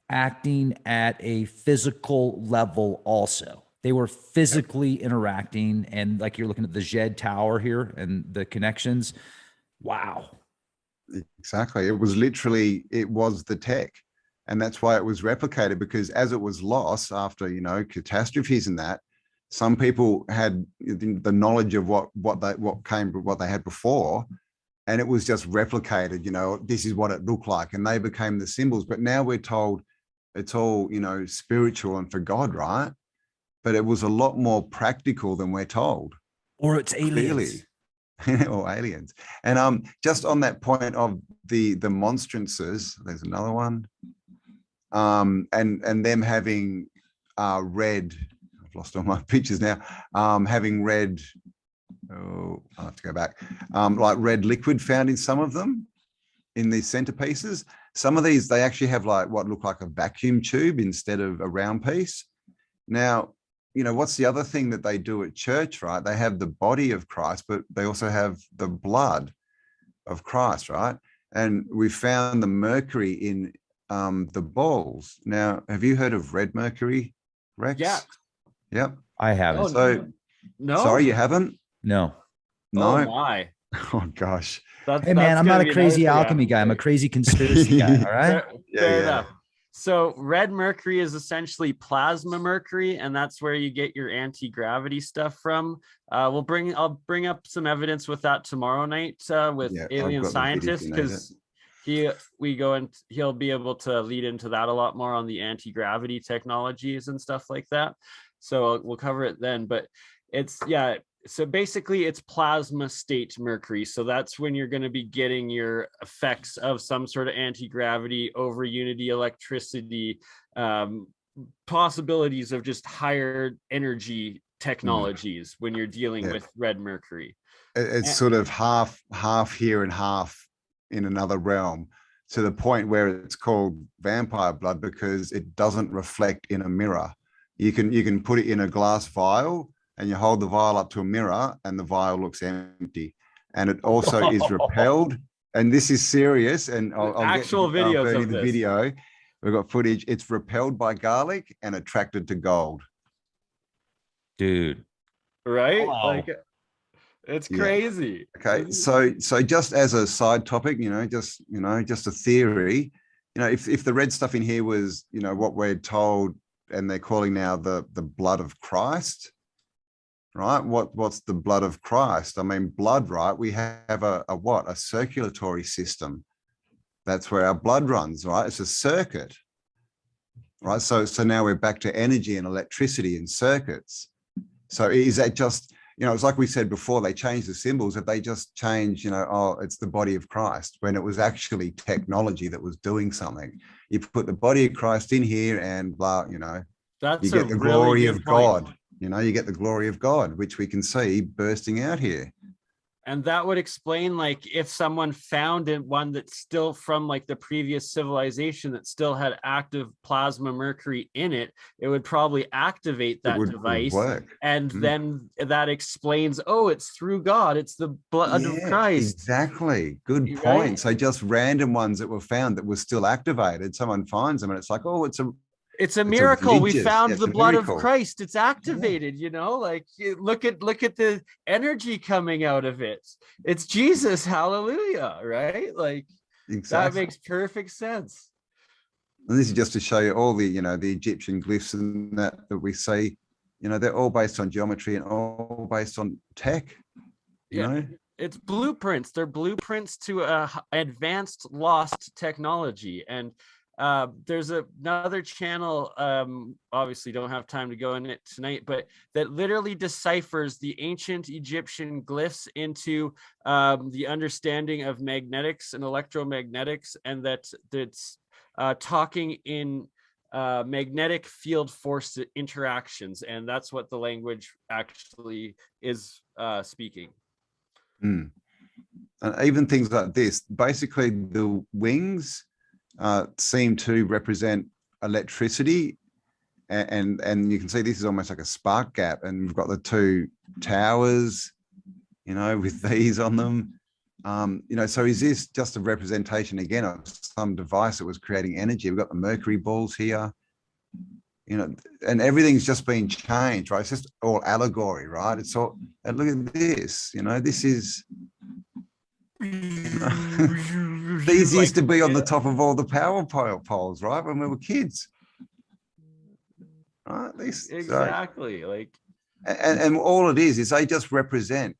acting at a physical level also. They were physically interacting. And like you're looking at the Jed Tower here and the connections. Wow. Exactly. It was literally, it was the tech. And that's why it was replicated, because as it was lost after, you know, catastrophes and that, some people had the knowledge of what they had before, and it was just replicated, you know, this is what it looked like, and they became the symbols. But now we're told it's all, you know, spiritual and for God, right? But it was a lot more practical than we're told. Or it's aliens. Clearly. Or aliens. And just on that point of the monstrances, there's another one. And them having red, I've lost all my pictures now, having red, oh, I'll have to go back, like red liquid found in some of them, in these centerpieces. Some of these, they actually have like what look like a vacuum tube instead of a round piece. Now, you know, what's the other thing that they do at church, right? They have the body of Christ, but they also have the blood of Christ, right? And we found the Mercury in the balls. Now, have you heard of red Mercury, Rex? Yeah. Yep. I haven't. So, no. Sorry, you haven't? No. No. Oh my. Oh gosh. Hey man, I'm not a crazy alchemy guy. I'm a crazy conspiracy guy. All right. Fair enough. So red mercury is essentially plasma mercury, and that's where you get your anti-gravity stuff from. I'll bring up some evidence with that tomorrow night with alien scientists, because he'll be able to lead into that a lot more on the anti-gravity technologies and stuff like that. So we'll cover it then. But it's so basically it's plasma state mercury. So that's when you're going to be getting your effects of some sort of anti-gravity, over unity electricity, possibilities of just higher energy technologies when you're dealing with red mercury. It's sort of half here and half in another realm, to the point where it's called vampire blood, because it doesn't reflect in a mirror. You can put it in a glass vial, and you hold the vial up to a mirror and the vial looks empty. And it also is repelled. And this is serious. And I'll actual videos of the video. We've got footage. It's repelled by garlic and attracted to gold. Dude. Right? Wow. Like, it's crazy. Okay. So just as a side topic, just a theory, if the red stuff in here was, what we're told, and they're calling now the blood of Christ, right? What's the blood of Christ? I mean, blood, right? We have a circulatory system. That's where our blood runs, right? It's a circuit, right? So now we're back to energy and electricity and circuits. So is that just, it's like we said before, they changed the symbols. If they just change, it's the body of Christ, when it was actually technology that was doing something. You put the body of Christ in here and blah, that's you get the glory of God. You get the glory of God, which we can see bursting out here. And that would explain, like, if someone found one that's still from like the previous civilization that still had active plasma mercury in it, it would probably activate that device. And then that explains, it's through God. It's the blood of Christ. Exactly. Good point. Right? So just random ones that were found that were still activated, someone finds them and it's like, it's a miracle. We found the blood of Christ. It's activated, like look at the energy coming out of it. It's Jesus. Hallelujah. Right? Like that makes perfect sense. And this is just to show you all the, the Egyptian glyphs and that we see, they're all based on geometry and all based on tech, you know? It's blueprints. They're blueprints to advanced lost technology. And there's another channel, obviously don't have time to go in it tonight, but that literally deciphers the ancient Egyptian glyphs into the understanding of magnetics and electromagnetics, and that's talking in magnetic field force interactions, and that's what the language actually is speaking. And even things like this, basically the wings seem to represent electricity, and you can see this is almost like a spark gap, and we've got the two towers, you know, with these on them. You know, so is this just a representation again of some device that was creating energy? We've got the Mercury balls here, you know, and everything's just been changed, right? It's just all allegory, right? It's all, and look at this, you know, this is, you know, these used to be on the top of all the power poles, right? When we were kids, right? These, exactly. So, like, and all it is they just represent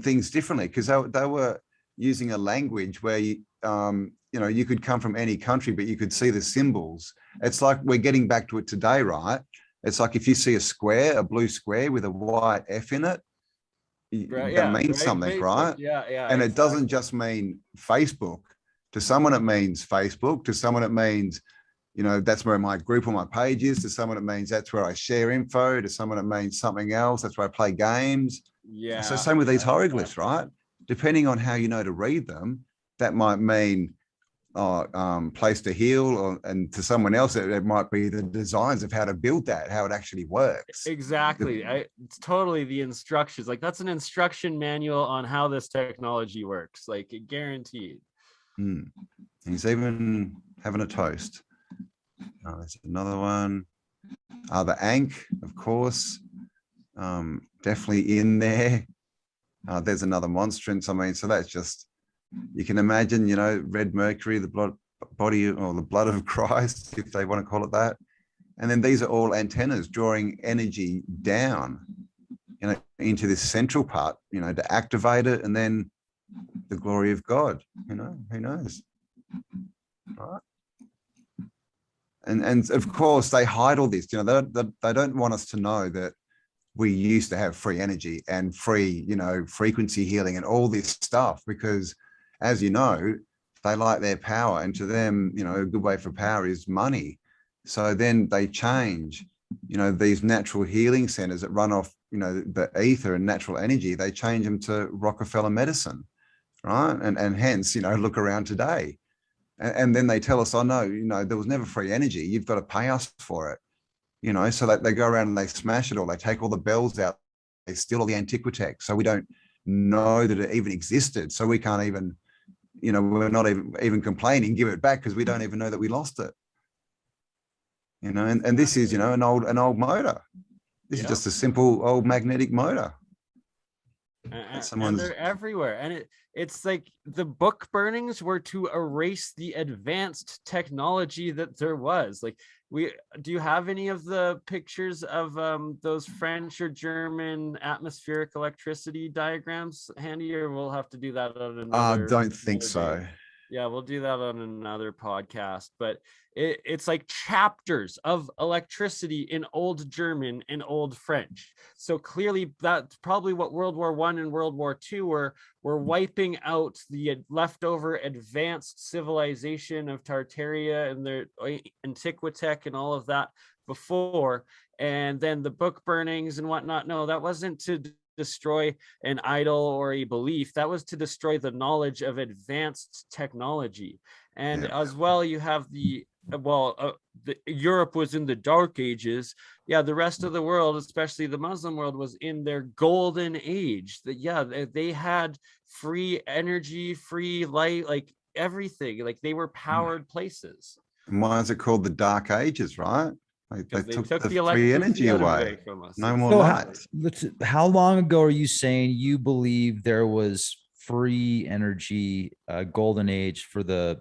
things differently, because they were using a language where you know, you could come from any country, but you could see the symbols. It's like we're getting back to it today, right? It's like if you see a square, a blue square with a white F in it, right, that means something, Facebook, right? yeah, And exactly. it doesn't just mean Facebook. To someone it means Facebook. To someone it means, you know, that's where my group or my page is. To someone it means that's where I share info. To someone it means something else. That's where I play games. Yeah. So same with these hieroglyphs, right? Depending on how you know to read them, that might mean place to heal, and to someone else it might be the designs of how to build that, how it actually works. Exactly. It's totally the instructions. Like, that's an instruction manual on how this technology works, like, guaranteed. And he's even having a toast. There's another one. The Ankh, of course, definitely in there. There's another Monstrance. I mean, so that's just, you can imagine, you know, red Mercury, the body or the blood of Christ, if they want to call it that. And then these are all antennas drawing energy down, you know, into this central part, you know, to activate it, and then the glory of God, you know, who knows, right? And of course they hide all this, you know, they don't want us to know that we used to have free energy and free, you know, frequency healing and all this stuff, because as you know, they like their power, and to them, you know, a good way for power is money. So then they change, you know, these natural healing centers that run off, you know, the ether and natural energy, they change them to Rockefeller medicine, right? And hence, you know, look around today. And then they tell us, oh no, you know, there was never free energy. You've got to pay us for it. You know, so they go around and they smash it all. They take all the bells out. They steal all the Antiqua Tech. So we don't know that it even existed. So we can't even, you know, we're not even complaining, give it back, because we don't even know that we lost it. You know, and this is, you know, an old motor. This is just a simple old magnetic motor. And they're everywhere. And it's like the book burnings were to erase the advanced technology that there was. Like, do you have any of the pictures of those French or German atmospheric electricity diagrams handy, or we'll have to do that on another? Don't think so. Yeah, we'll do that on another podcast. But it's like chapters of electricity in Old German and Old French. So clearly that's probably what World War I and World War II were wiping out the leftover advanced civilization of Tartaria and their Antiqua Tech and all of that before. And then the book burnings and whatnot. No, that wasn't to destroy an idol or a belief. That was to destroy the knowledge of advanced technology. And as well, you have Europe was in the Dark Ages. Yeah, the rest of the world, especially the Muslim world, was in their golden age. They had free energy, free light, like everything. Like, they were powered places. And why is it called the Dark Ages, right? They took the free energy away from us. No more light. How long ago are you saying you believe there was free energy, golden age for the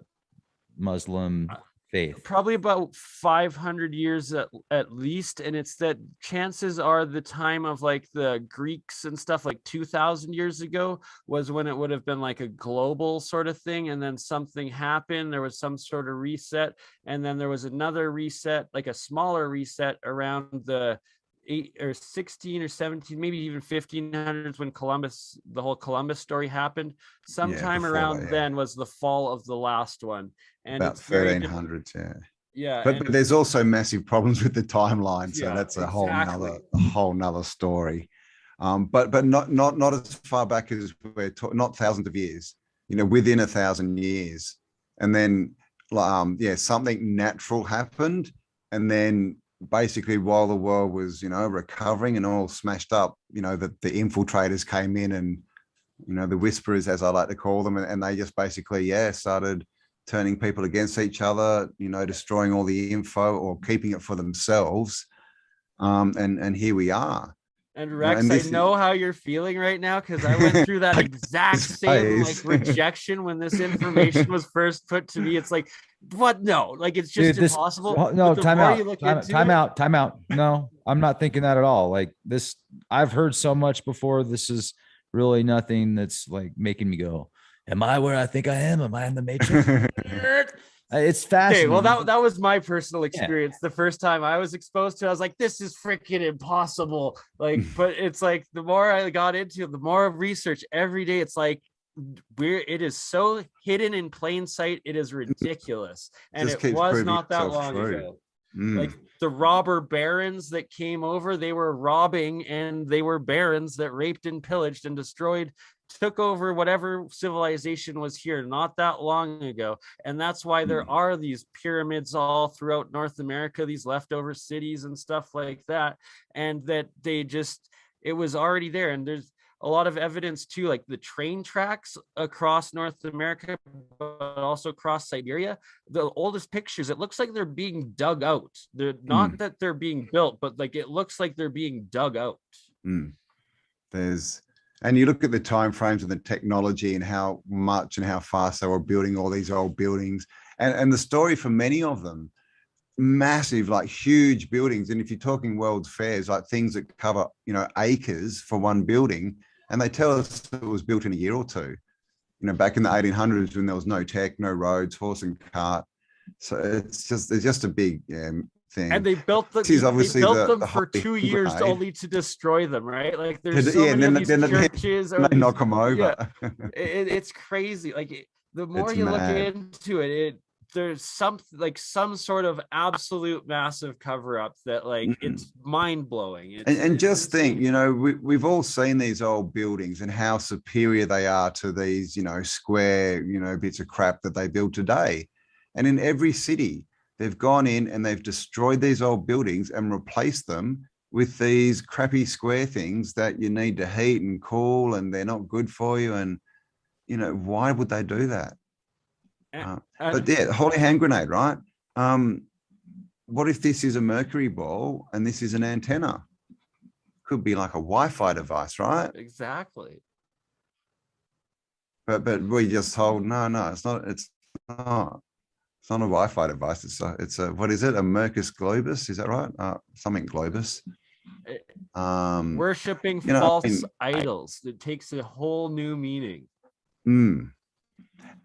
Muslim faith? Probably about 500 years at least, and it's that chances are the time of like the Greeks and stuff, like 2000 years ago was when it would have been like a global sort of thing, and then something happened, there was some sort of reset, and then there was another reset, like a smaller reset around the 8 or 16 or 17, maybe even 1500s, when the whole Columbus story happened. Sometime before around that, then was the fall of the last one. And about it's very 1300s, yeah. yeah, But there's also massive problems with the timeline, so yeah, that's exactly. a whole nother story. But not as far back as we're not thousands of years, within 1,000 years, and then something natural happened, and then basically while the world was recovering and all smashed up, the infiltrators came in, and the whisperers, as I like to call them, and they just basically started turning people against each other, destroying all the info or keeping it for themselves. And here we are. And Rex, I know how you're feeling right now, because I went through that exact same like rejection when this information was first put to me. It's like, what? No, like it's just impossible. No, time out. No, I'm not thinking that at all. Like this, I've heard so much before. This is really nothing that's like making me go, am I where I think I am? Am I in the Matrix? It's fascinating. Okay, well, that was my personal experience. Yeah. The first time I was exposed to it, I was like, this is freaking impossible. Like, but it's like the more I got into it, the more research every day, it's like it is so hidden in plain sight, it is ridiculous. And it was not that long ago. Like the robber barons that came over, they were robbing, and they were barons that raped and pillaged and destroyed, took over whatever civilization was here not that long ago. And that's why there are these pyramids all throughout North America, these leftover cities and stuff like that. And that it was already there. And there's a lot of evidence too, like the train tracks across North America, but also across Siberia. The oldest pictures, it looks like they're being dug out. They're not that they're being built, but like it looks like they're being dug out. And you look at the time frames and the technology and how much and how fast they were building all these old buildings, and the story for many of them, massive, like huge buildings. And if you're talking World's Fairs, like things that cover acres for one building, and they tell us it was built in a year or two, back in the 1800s, when there was no tech, no roads, horse and cart. So it's just a big thing. And they built them for 2 years only to destroy them, right? Like there's so many of these churches, they knock them over. Yeah, it's crazy. Like the more you look into it, there's some sort of absolute massive cover up that it's mind blowing. And just think, we've all seen these old buildings and how superior they are to these, square, bits of crap that they build today. And in every city, they've gone in and they've destroyed these old buildings and replaced them with these crappy square things that you need to heat and cool, and they're not good for you. And, why would they do that? But holy hand grenade, right? What if this is a Mercury ball and this is an antenna? Could be like a Wi-Fi device, right? Exactly. But we just told, no, it's not. It's not a Wi-Fi device. It's a what is it? A Mercus Globus? Is that right? Something Globus. Worshipping false idols. It takes a whole new meaning.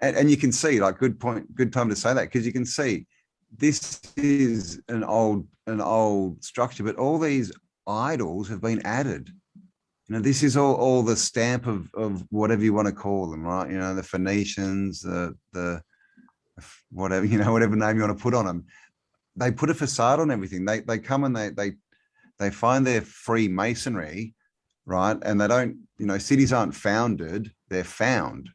And you can see, like, good time to say that, because you can see this is an old structure, but all these idols have been added. This is all the stamp of whatever you want to call them, right? The Phoenicians, the whatever, whatever name you want to put on them. They put a facade on everything. They come and they find their Freemasonry, right? And they don't, cities aren't founded, they're found.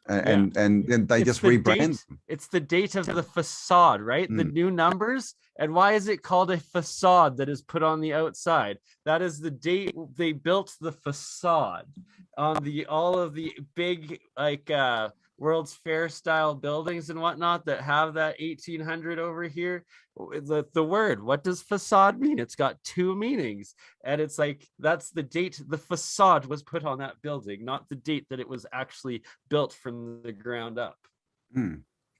And then they just rebrand them. It's the date of the facade, right? The new numbers. And why is it called a facade that is put on the outside? That is the date they built the facade on all of the big World's Fair style buildings and whatnot that have that 1800 over here. The word, what does facade mean? It's got two meanings, and it's like that's the date the facade was put on that building, not the date that it was actually built from the ground up.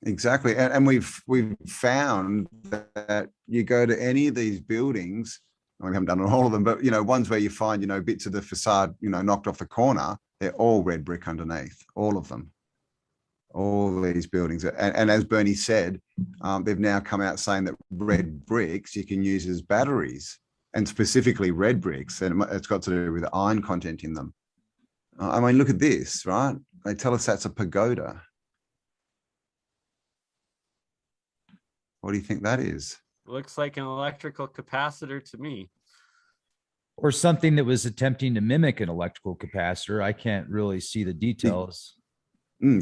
Exactly. And we've found that you go to any of these buildings, we haven't done all of them, but, ones where you find, bits of the facade, knocked off the corner, they're all red brick underneath, all of them. All these buildings. And as Bernie said, they've now come out saying that red bricks you can use as batteries, and specifically red bricks. And it's got to do with the iron content in them. I mean, look at this, right? They tell us that's a pagoda. What do you think that is? Looks like an electrical capacitor to me. Or something that was attempting to mimic an electrical capacitor. I can't really see the details.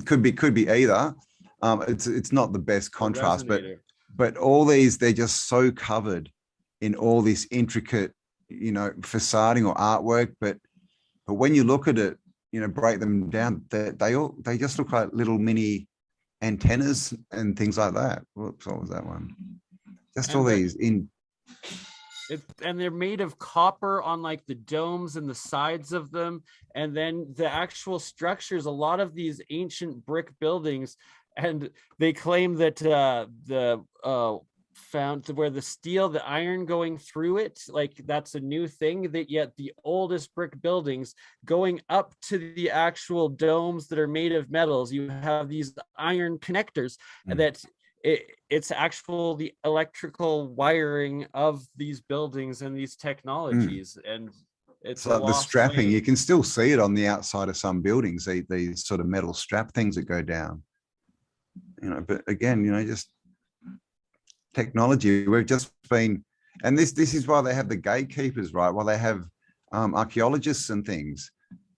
Could be either. It's not the best contrast, but all these, they're just so covered in all this intricate, facading or artwork. But when you look at it, break them down, they just look like little mini antennas and things like that. Whoops, what was that one? Just all these in. And they're made of copper on like the domes and the sides of them. And then the actual structures, a lot of these ancient brick buildings, and they claim that found where the steel, the iron going through it, like that's a new thing, that yet the oldest brick buildings going up to the actual domes that are made of metals, you have these iron connectors that it's actual the electrical wiring of these buildings and these technologies. And it's like the strapping. You can still see it on the outside of some buildings, these sort of metal strap things that go down, but again, just technology. We've just been, and this is why they have the gatekeepers, right? Why they have archaeologists and things,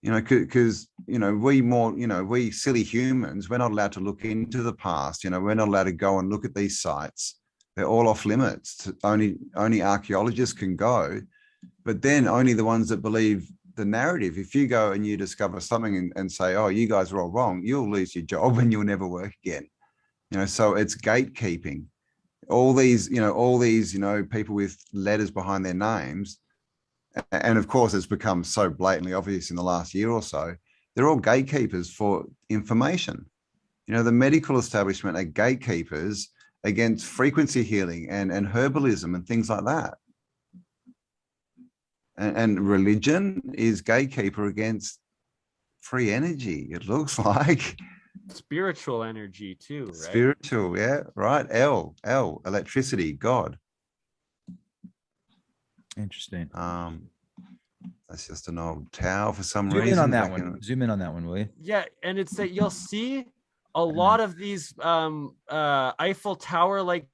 because we silly humans, we're not allowed to look into the past. We're not allowed to go and look at these sites. They're all off limits. Only archaeologists can go, but then only the ones that believe the narrative. If you go and you discover something and say, oh, you guys are all wrong, you'll lose your job and you'll never work again. So it's gatekeeping. All these people with letters behind their names. And of course, it's become so blatantly obvious in the last year or so, they're all gatekeepers for information. The medical establishment are gatekeepers against frequency healing and herbalism and things like that. And religion is gatekeeper against free energy, it looks like. Spiritual energy too, right? Spiritual, yeah, right. L, electricity, God. Interesting. That's just an old tower for some reason. Zoom in on that one, will you? Yeah, and it's that you'll see a lot of these Eiffel Tower like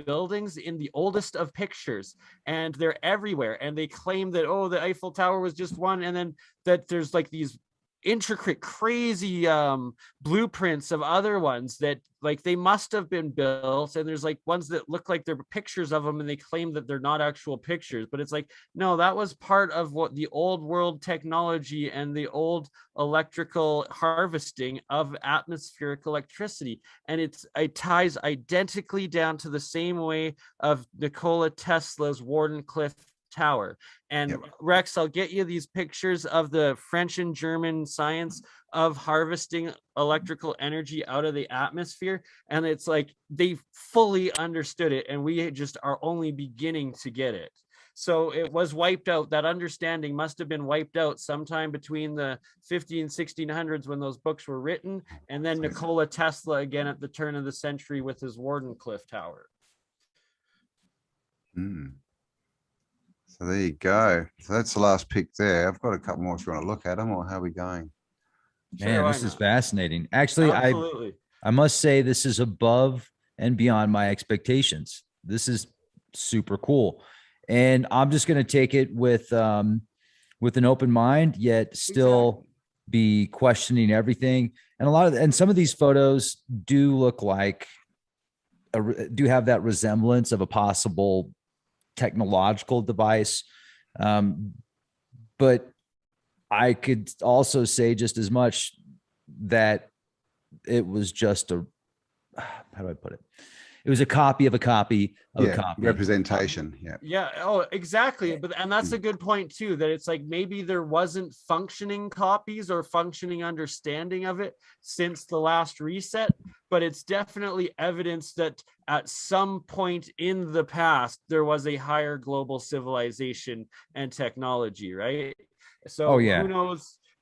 buildings in the oldest of pictures, and they're everywhere. And they claim that, oh, the Eiffel Tower was just one, and then that there's like these intricate, crazy blueprints of other ones that like they must have been built, and there's like ones that look like they're pictures of them, and they claim that they're not actual pictures, but it's like, no, that was part of what the old world technology and the old electrical harvesting of atmospheric electricity. And it ties identically down to the same way of Nikola Tesla's Wardenclyffe Tower. And Yep. Rex, I'll get you these pictures of the French and German science of harvesting electrical energy out of the atmosphere. And it's like they fully understood it, and we just are only beginning to get it. So it was wiped out. That understanding must have been wiped out sometime between the 15 and 1600s when those books were written, and then Nikola Tesla again at the turn of the century with his Wardenclyffe Tower. So there you go. So that's the last pick there. I've got a couple more if you want to look at them, or how are we going? Man, this is fascinating. Actually, Absolutely. I must say this is above and beyond my expectations. This is super cool. And I'm just going to take it with an open mind, yet still be questioning everything. And some of these photos do look like, do have that resemblance of a possible technological device. But I could also say just as much that it was just how do I put it? It was a copy of a copy of a Yeah, copy. representation. Yeah. Yeah. Oh, exactly. And that's a good point too, that it's like maybe there wasn't functioning copies or functioning understanding of it since the last reset, but it's definitely evidence that at some point in the past, there was a higher global civilization and technology, right? So Oh, yeah.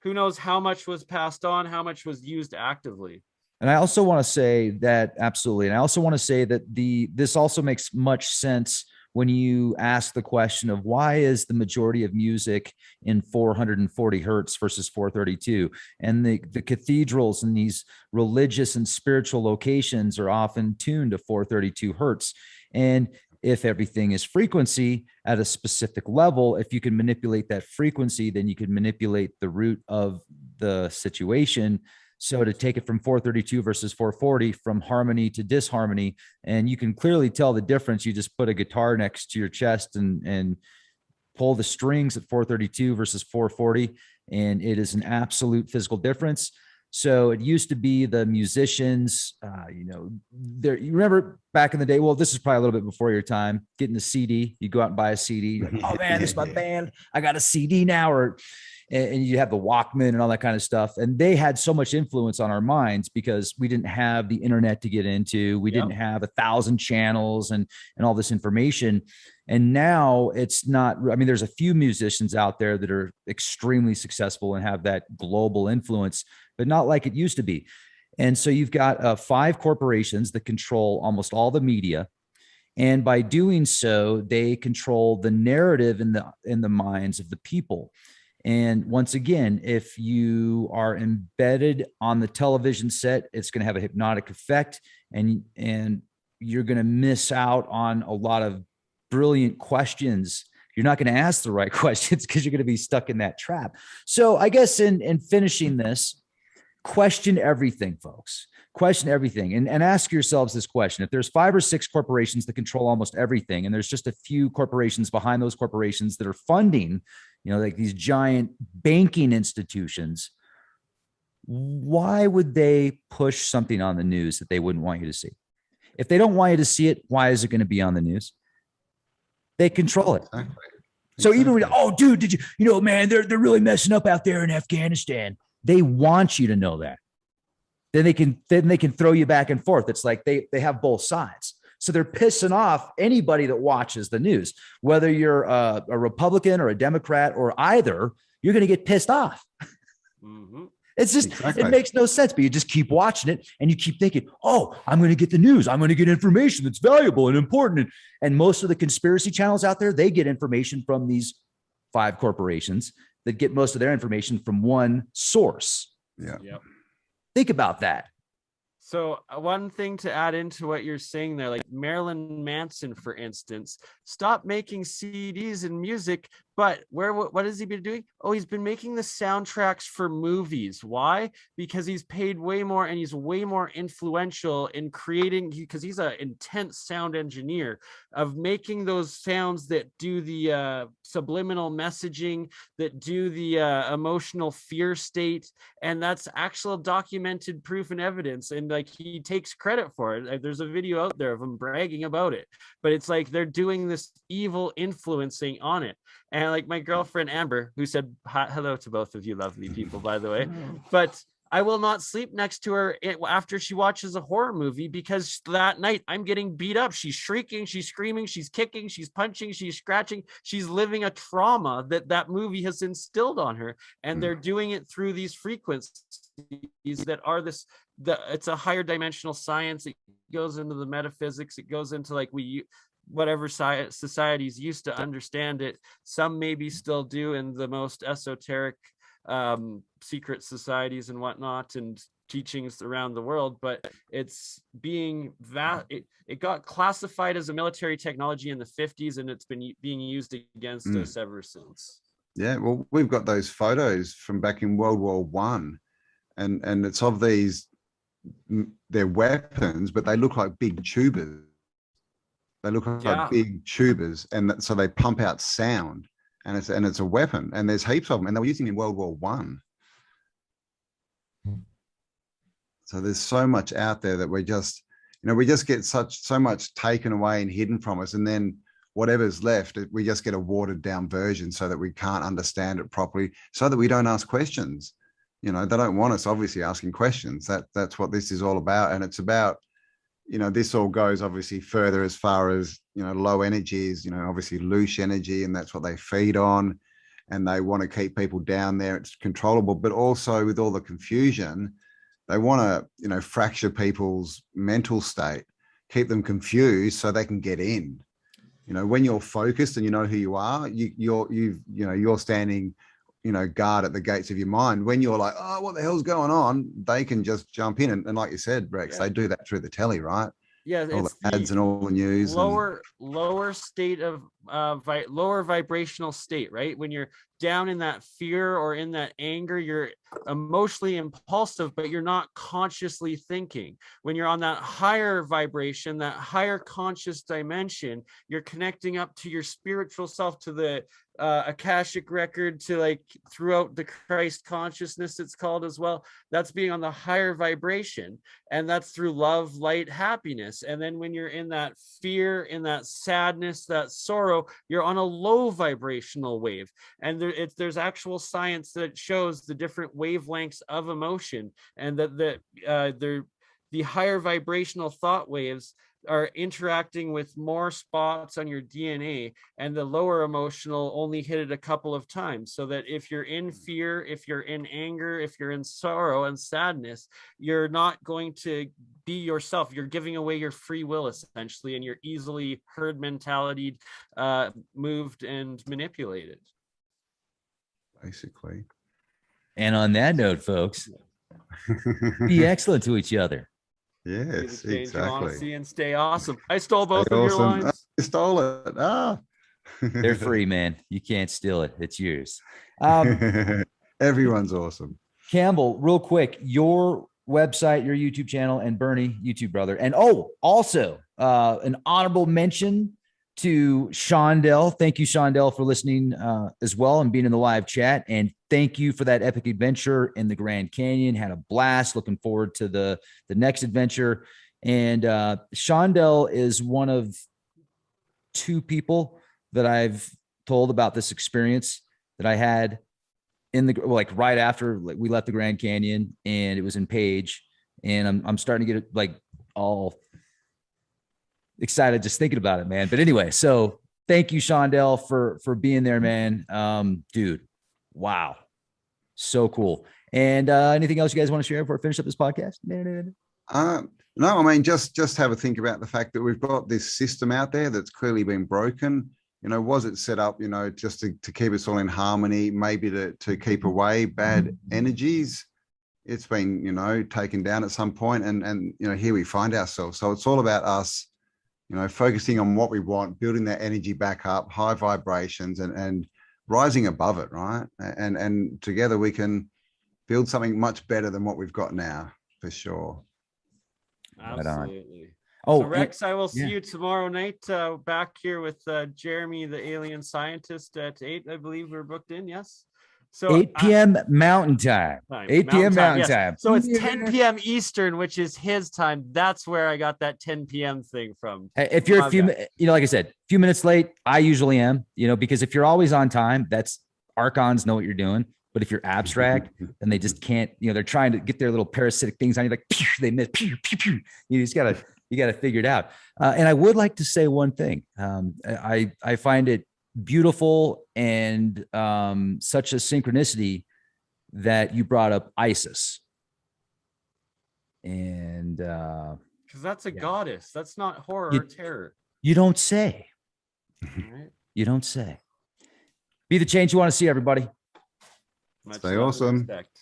who knows how much was passed on, how much was used actively. And I also want to say that absolutely. And I also want to say that this also makes much sense when you ask the question of why is the majority of music in 440 hertz versus 432? And the cathedrals and these religious and spiritual locations are often tuned to 432 hertz. And if everything is frequency at a specific level, if you can manipulate that frequency, then you can manipulate the root of the situation. So to take it from 432 versus 440, from harmony to disharmony, and you can clearly tell the difference. You just put a guitar next to your chest and pull the strings at 432 versus 440, and it is an absolute physical difference. So it used to be the musicians, there. You remember back in the day? Well, this is probably a little bit before your time. Getting a CD, you go out and buy a CD. Like, oh man, this is my band. I got a CD now, and you have the Walkman and all that kind of stuff. And they had so much influence on our minds because we didn't have the internet to get into. We didn't have 1,000 channels and all this information. And now it's not, I mean, there's a few musicians out there that are extremely successful and have that global influence, but not like it used to be. And so you've got 5 corporations that control almost all the media. And by doing so, they control the narrative in the minds of the people. And once again, if you are embedded on the television set, it's going to have a hypnotic effect, and you're going to miss out on a lot of brilliant questions. You're not going to ask the right questions because you're going to be stuck in that trap. So I guess in finishing this, question everything, folks. Question everything, and ask yourselves this question. If there's 5 or 6 corporations that control almost everything, and there's just a few corporations behind those corporations that are funding, like these giant banking institutions, why would they push something on the news that they wouldn't want you to see? If they don't want you to see it, why is it going to be on the news? They control it. Exactly. So even when, oh, dude, did you, man, they're really messing up out there in Afghanistan. They want you to know that. Then they can throw you back and forth. It's like they have both sides. So they're pissing off anybody that watches the news, whether you're a Republican or a Democrat or either, you're going to get pissed off. Mm-hmm. It's just, It makes no sense, but you just keep watching it and you keep thinking, oh, I'm going to get the news. I'm going to get information that's valuable and important. And most of the conspiracy channels out there, they get information from these 5 corporations that get most of their information from one source. Yeah. Yep. Think about that. So one thing to add into what you're saying there, like Marilyn Manson, for instance, stopped making CDs and music, but what has he been doing? Oh, he's been making the soundtracks for movies. Why? Because he's paid way more and he's way more influential in creating, because he's an intense sound engineer, of making those sounds that do the subliminal messaging, that do the emotional fear state. And that's actual documented proof and evidence. And like, he takes credit for it. Like, there's a video out there of him bragging about it, but it's like they're doing this evil influencing on it. And like my girlfriend Amber, who said hello to both of you lovely people, by the way, but I will not sleep next to her after she watches a horror movie, because that night I'm getting beat up. She's shrieking, she's screaming, she's kicking, she's punching, she's scratching. She's living a trauma that movie has instilled on her. And they're doing it through these frequencies that are it's a higher dimensional science. It goes into the metaphysics. It goes into like whatever societies used to understand it. Some maybe still do in the most esoteric secret societies and whatnot and teachings around the world, but it's being it got classified as a military technology in the 50s, and it's been being used against us ever since. Yeah, well, we've got those photos from back in World War One, and it's of these, they're weapons, but they look like big tubers. They look like big tubers, and so they pump out sound, and it's a weapon, and there's heaps of them, and they were using them in World War One. So there's so much out there that we're just, we just get so much taken away and hidden from us, and then whatever's left, we just get a watered down version so that we can't understand it properly, so that we don't ask questions. They don't want us obviously asking questions. That's what this is all about. And it's about, this all goes obviously further as far as, low energy is, obviously loose energy, and that's what they feed on. And they want to keep people down there. It's controllable, but also with all the confusion, they want to, fracture people's mental state, keep them confused so they can get in. When you're focused and you know who you are, you're standing, guard at the gates of your mind. When you're like, oh, what the hell's going on? They can just jump in. And like you said, Rex, they do that through the telly, right? Yeah, all the ads and all the news. Lower state of lower vibrational state, right? When you're down in that fear or in that anger, you're emotionally impulsive, but you're not consciously thinking. When you're on that higher vibration, that higher conscious dimension, you're connecting up to your spiritual self, to the Akashic record, to like throughout the Christ consciousness, it's called as well. That's being on the higher vibration, and that's through love, light, happiness. And then when you're in that fear, in that sadness, that sorrow, you're on a low vibrational wave. And there's actual science that shows the different wavelengths of emotion, and that the higher vibrational thought waves are interacting with more spots on your DNA, and the lower emotional only hit it a couple of times. So that if you're in fear, if you're in anger, if you're in sorrow and sadness, you're not going to be yourself. You're giving away your free will essentially, and you're easily herd mentality moved and manipulated. Basically. And on that note, folks, be excellent to each other. Yes, exactly. And stay awesome. I stole both of your lines. I stole it. They're free, man. You can't steal it. It's yours. Everyone's awesome. Cambell, real quick, your website, your YouTube channel, and BurnEye, YouTube brother. And also an honorable mention to Shondell. Thank you, Shondell, for listening as well and being in the live chat. And thank you for that epic adventure in the Grand Canyon. Had a blast. Looking forward to the next adventure. And Shondell is one of two people that I've told about this experience that I had in the, like, right after we left the Grand Canyon, and it was in Page. And I'm starting to get like all excited just thinking about it, man. But anyway, so thank you, Shondell, for being there, man. Dude, wow, so cool. And anything else you guys want to share before I finish up this podcast? No, I mean, just have a think about the fact that we've got this system out there that's clearly been broken. Was it set up, just to keep us all in harmony, maybe to keep away bad energies? It's been, taken down at some point, and here we find ourselves. So it's all about us, focusing on what we want, building that energy back up, high vibrations, and rising above it, right? And together we can build something much better than what we've got now, for sure. Absolutely. Oh, so Rex, I will see you tomorrow night back here with Jeremy, the alien scientist, at 8, I believe we're booked in. Yes. So 8 p.m. Mountain time. 8 p.m. Mountain time. So it's 10 p.m. Eastern, which is his time. That's where I got that 10 p.m. thing from. If you're a few, like I said, a few minutes late, I usually am, because if you're always on time, that's Archons know what you're doing. But if you're abstract, then they just can't, they're trying to get their little parasitic things on you, like, pew, they miss, pew, pew, pew. You got to figure it out. And I would like to say one thing. I find it beautiful and such a synchronicity that you brought up Isis. And because that's a goddess. That's not horror or terror. You don't say. Right. You don't say. Be the change you want to see, everybody. Stay awesome. Respect.